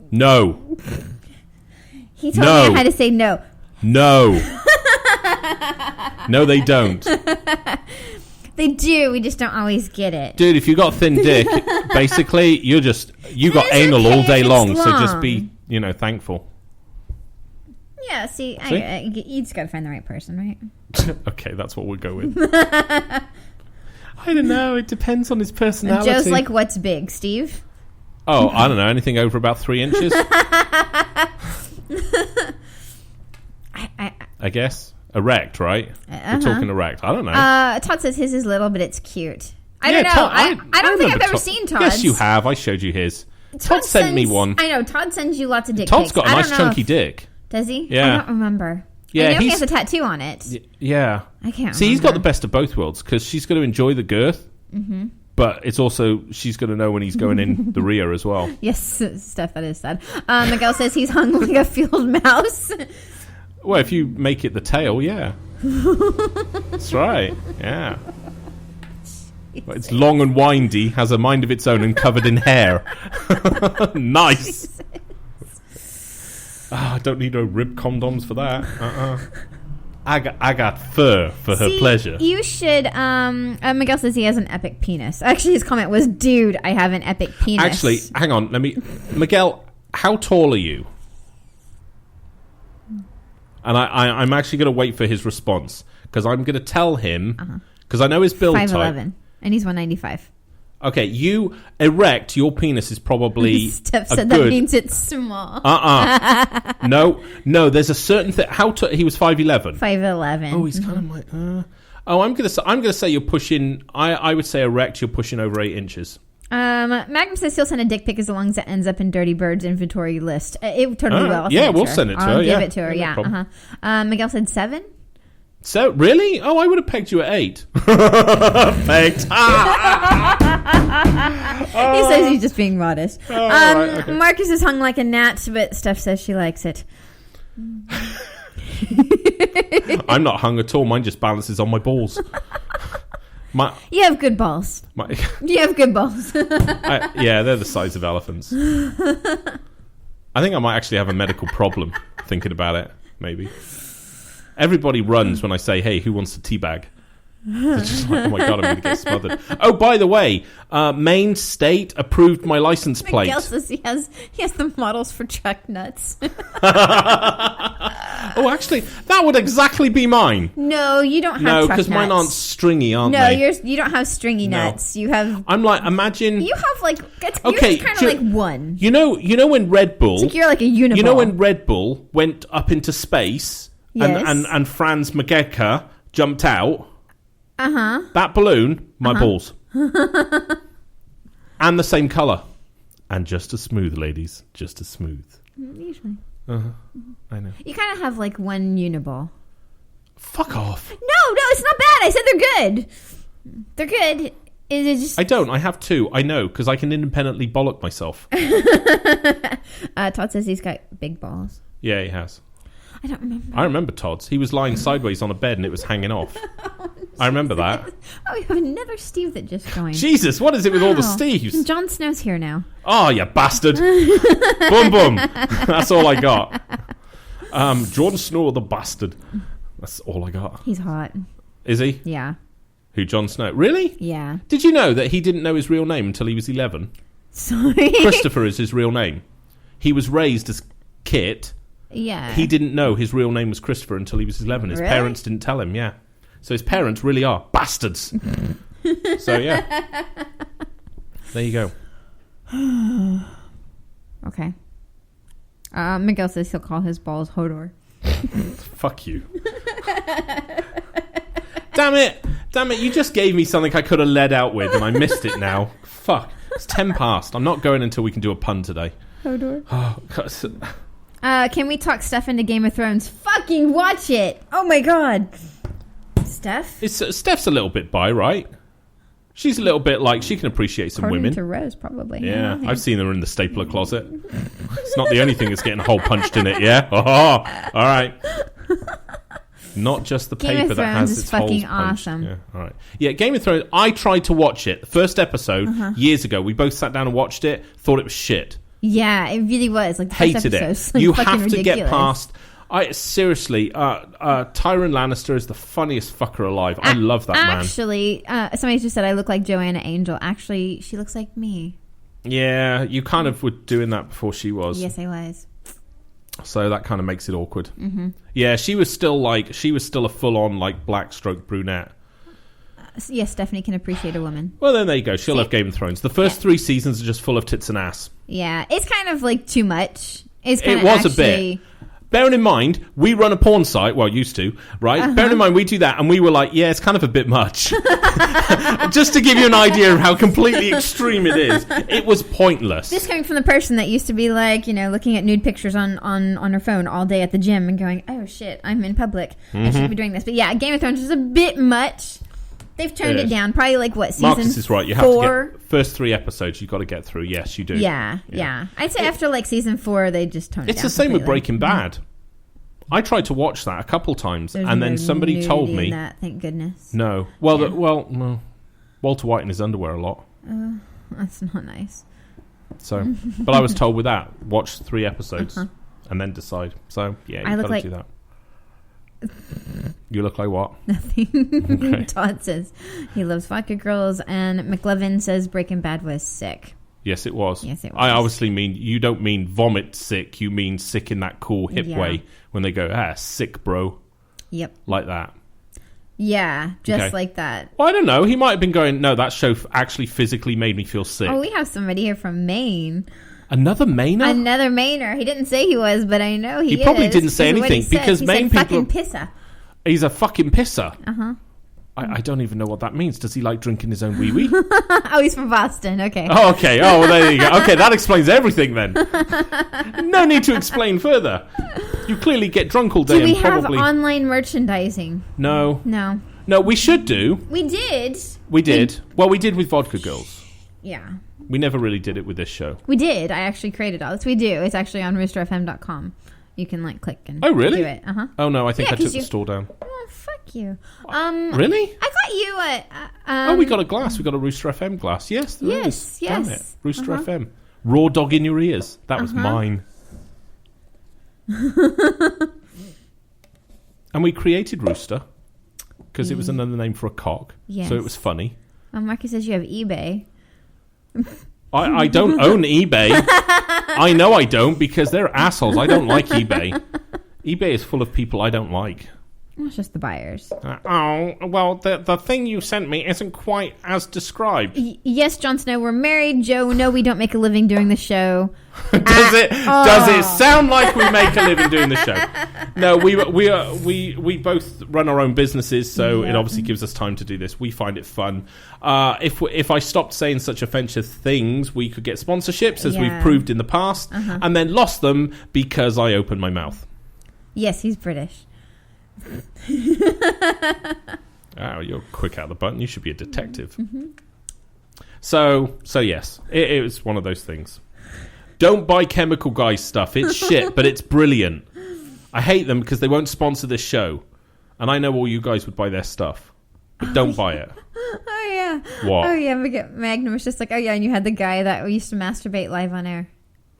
No. He told me I had to say no. No. No, they don't. They do. We just don't always get it. Dude, if you got a thin dick, basically, you got It's anal okay all day if it's long, so just long. be, thankful. Yeah, see? You just got to find the right person, right? Okay, that's what we'll go with. I don't know. It depends on his personality. Joe's like, what's big, Steve? Oh, I don't know. Anything over about 3 inches? I guess. Erect, right? We're talking erect. I don't know. Todd says his is little, but it's cute. I don't know. Todd- I don't think remember I've ever Todd. seen Todd's. Yes, you have. I showed you his. Todd sent me one. I know. Todd sends you lots of dick Todd's pics. got a I nice don't know chunky if- dick. Does he? Yeah. I don't remember. Yeah, I know he he's- has a tattoo on it. Yeah. I can't See, he's got the remember. best of both worlds because she's going to enjoy the girth, but it's also, she's going to know when he's going in the rear as well. Yes, Steph, that is sad. Miguel says he's hung like a field mouse. Well, if you make it the tail, yeah. That's right. Yeah. Well, it's long and windy, has a mind of its own, and covered in hair. Nice. I don't need no rib condoms for that. I got fur for her pleasure. You should. Miguel says he has an epic penis. Actually, his comment was, "Dude, I have an epic penis." Actually, hang on. Miguel, how tall are you? And I'm actually going to wait for his response because I'm going to tell him because I know his build type. 5'11", and he's 195. Okay, you erect. Your penis is probably Steph a said good. that means it's small. No. There's a certain thing. He was 5'11". 5'11". Oh, he's kind of like. I'm gonna say you're pushing. I would say erect. You're pushing over 8 inches. Magnum says he'll send a dick pic as long as it ends up in Dirty Bird's inventory list. It totally will. I'll yeah, send it we'll to her. send it to I'll her, give yeah. it to her. No Yeah. problem. Miguel said 7. So really? Oh, I would have pegged you at 8. Pegged. He says he's just being modest. right, okay. Marcus is hung like a gnat, but Steph says she likes it. I'm not hung at all. Mine just balances on my balls. You have good balls. You have good balls. Yeah, they're the size of elephants. I think I might actually have a medical problem thinking about it, maybe. Everybody runs when I say, hey, who wants a teabag? It's just like, oh my God, I'm going to get smothered. Oh, by the way, Maine State approved my license plate. Miguel says he has the models for truck nuts. Oh, actually, that would exactly be mine. No, you don't have No, truck because mine aren't nuts. stringy, aren't No, they? you don't have stringy No. nuts. You have I'm like, imagine... yours is Okay, kind of like one. You know when Red Bull... It's like you're like a uniball. You know when Red Bull went up into space Yes. and Franz Mageka jumped out? Uh-huh. That balloon, my balls. And the same colour. And just as smooth, ladies. Just as smooth. Usually. I know. You kind of have like one uniball. Fuck off. No, it's not bad. I said they're good. They're good. Is it just... I don't. I have 2. I know, because I can independently bollock myself. Todd says he's got big balls. Yeah, he has. I don't remember. I remember Todd's. He was lying sideways on a bed and it was hanging off. I remember that. Oh, we have another Steve that just joined. Jesus, what is it with all the Steves? And Jon Snow's here now. Oh, you bastard. Boom, boom. That's all I got. Jon Snow, the bastard. That's all I got. He's hot. Is he? Yeah. Who, Jon Snow? Really? Yeah. Did you know that he didn't know his real name until he was 11? Sorry. Christopher is his real name. He was raised as Kit. Yeah. He didn't know his real name was Christopher until he was 11. His Really? parents didn't tell him, yeah. So his parents really are bastards. So, yeah. There you go. Okay. Miguel says he'll call his balls Hodor. Fuck you. Damn it, you just gave me something I could have led out with and I missed it now. Fuck. It's 10 past. I'm not going until we can do a pun today. Hodor. Oh, God. Can we talk Steph into Game of Thrones? Fucking watch it! Oh my god. Steph? Steph's a little bit bi, right? She's a little bit like, she can appreciate some According women. to Rose, probably. Yeah, I've seen her in the stapler closet. It's not the only thing that's getting a hole punched in it, yeah? Oh, all right. Not just the Game paper of that Thrones has is its holes fucking punched. awesome. Yeah, all right. Yeah, Game of Thrones, I tried to watch it. The first episode, years ago, we both sat down and watched it, thought it was shit. Yeah, it really was. Like, the first Hated episode's, it. like, You fucking have to ridiculous. get past... seriously, Tyrion Lannister is the funniest fucker alive. I love that man. Actually, somebody just said I look like Joanna Angel. Actually, she looks like me. Yeah, you kind of were doing that before she was. Yes, I was. So that kind of makes it awkward. Mm-hmm. Yeah, she was still a full-on like black stroke brunette. Yes, Stephanie can appreciate a woman. Well, then there you go. She'll love Game of Thrones. The first 3 seasons are just full of tits and ass. Yeah, it's kind of like too much. It was a bit. Bearing in mind, we run a porn site. Well, used to, right? Bearing in mind, we do that, and we were like, yeah, it's kind of a bit much. Just to give you an idea of how completely extreme it is. It was pointless. This coming from the person that used to be like, you know, looking at nude pictures on her phone all day at the gym and going, oh shit, I'm in public. I shouldn't be doing this. But yeah, Game of Thrones is a bit much. They've toned it down. Probably like what, season Marcus is right. You have 4? to get first 3 episodes. You've got to get through. Yes, you do. Yeah. I'd say after like season 4, they just tone it down. It's the same with completely. Breaking Bad. I tried to watch that a couple times, There's and then no somebody told nudity me in that, thank goodness. no. Well, no. Walter White in his underwear a lot. That's not nice. So, but I was told with that, watch 3 episodes and then decide. So yeah, I you've look got to like- do that. You look like what? Nothing. Okay. Todd says he loves vodka girls, and McLevin says Breaking Bad was sick. Yes, it was. Yes, it was. I obviously mean, you don't mean vomit sick. You mean sick in that cool, hip Yeah. way when they go, sick, bro. Yep. Like that. Yeah, just Okay. like that. Well, I don't know. He might have been going, no, that show actually physically made me feel sick. Oh, we have somebody here from Maine. Another Mainer? Another Mainer. He didn't say he was, but I know he is. He probably didn't say This is what he anything, said. because he Maine said people- fucking pisser. He's a fucking pisser. Uh-huh. I don't even know what that means. Does he like drinking his own wee-wee? Oh, he's from Boston. Okay. Oh, okay. Oh, well, there you go. Okay, that explains everything then. No need to explain further. You clearly get drunk all day Do we and probably... have online merchandising? No. No. No, we should do. We did. We did. Well, we did with Vodka Girls. Yeah. We never really did it with this show. We did. I actually created all this. We do. It's actually on roosterfm.com. You can like click and Oh, really? do it. Uh-huh. Oh, no, I think Yeah, I took 'cause the you- store down. Oh, fuck you. Really? I got you a... Oh, we got a glass. We got a Rooster FM glass. Yes, there Yes, is. Damn yes. it. Rooster FM. Raw dog in your ears. That was mine. And we created Rooster because it was another name for a cock. Yes. So it was funny. Marcus says you have eBay. I don't own eBay. I know I don't because they're assholes. I don't like eBay. eBay is full of people I don't like. It's just the buyers. The thing you sent me isn't quite as described. Yes, Jon Snow, we're married. Joe, no, we don't make a living doing the show. Does it sound like we make a living doing the show? No, we both run our own businesses, so it obviously gives us time to do this. We find it fun. If I stopped saying such offensive things, we could get sponsorships, as we've proved in the past, and then lost them because I opened my mouth. Yes, he's British. Oh, you're quick out of the button. You should be a detective. So yes, it was one of those things. Don't buy Chemical Guys stuff. It's shit, but it's brilliant. I hate them because they won't sponsor this show. And I know all you guys would buy their stuff. But don't buy it. Oh, yeah. What? Oh, yeah. Magnum was just like, oh, yeah. And you had the guy that used to masturbate live on air.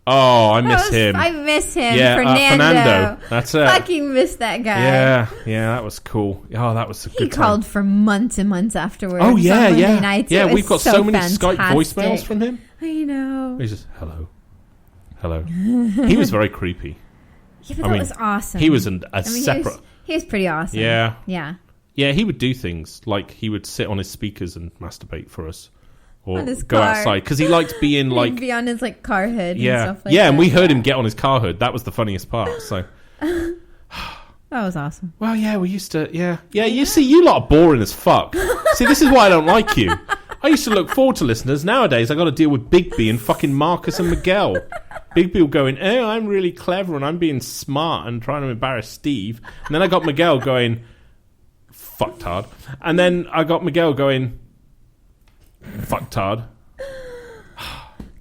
Oh, I miss him. I miss him. Yeah, Fernando. That's it. Fucking miss that guy. Yeah, that was cool. Oh, that was a good He called for months and months afterwards. Oh, yeah, on Monday yeah. nights. Yeah, we've got so many fantastic. Skype voicemails from him. I know. He's just, hello. He was very creepy. Yeah, but that was awesome. He was separate... He was pretty awesome. Yeah. Yeah. Yeah, he would do things like he would sit on his speakers and masturbate for us. Or on his go car. outside. Because he liked being like... He'd be on his car hood and yeah. stuff like yeah, that. and we heard him get on his car hood. That was the funniest part. So... That was awesome. Well, yeah, we used to... Yeah, you see, you lot are boring as fuck. See, this is why I don't like you. I used to look forward to listeners. Nowadays, I got to deal with Bigby and fucking Marcus and Miguel. Bigby going, oh, I'm really clever and I'm being smart and trying to embarrass Steve. And then I got Miguel going, fucktard. And then I got Miguel going, fucktard.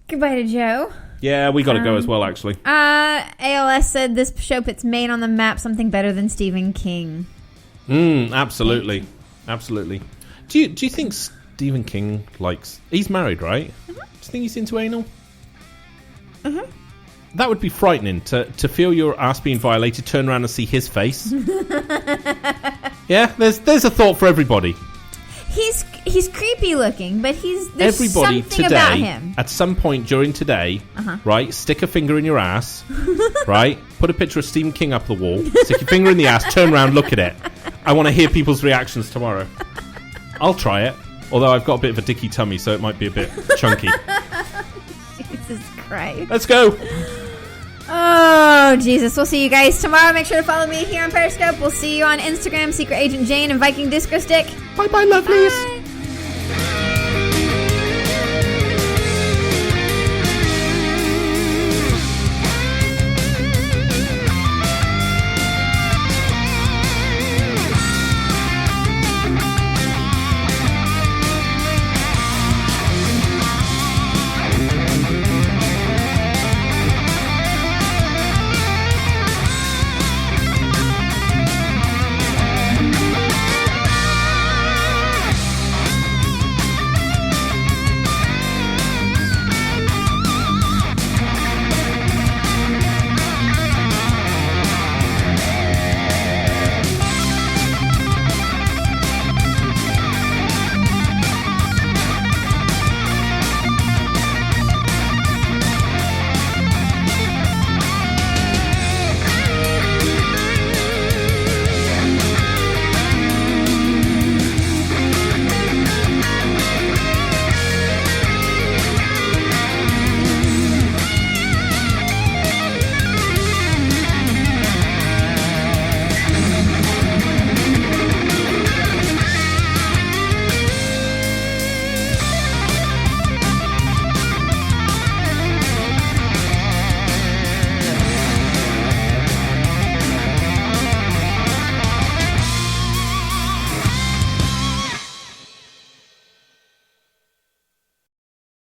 Goodbye to Joe. Yeah, we got to go as well, actually. ALS said this show puts Maine on the map, something better than Stephen King. Absolutely. Absolutely. Do you think Stephen King likes... He's married, right? Mm-hmm. Do you think he's into anal? Mm-hmm. That would be frightening, to feel your ass being violated, turn around and see his face. Yeah, there's a thought for everybody. He's creepy looking, but there's everybody something today, about him. At some point during today, right, stick a finger in your ass, right, put a picture of Stephen King up the wall, stick your finger in the ass, turn around, look at it. I want to hear people's reactions tomorrow. I'll try it, although I've got a bit of a dicky tummy, so it might be a bit chunky. Jesus Christ. Let's go. Oh, Jesus. We'll see you guys tomorrow. Make sure to follow me here on Periscope. We'll see you on Instagram, Secret Agent Jane and Viking Disco Stick. Bye-bye, lovelies. Bye.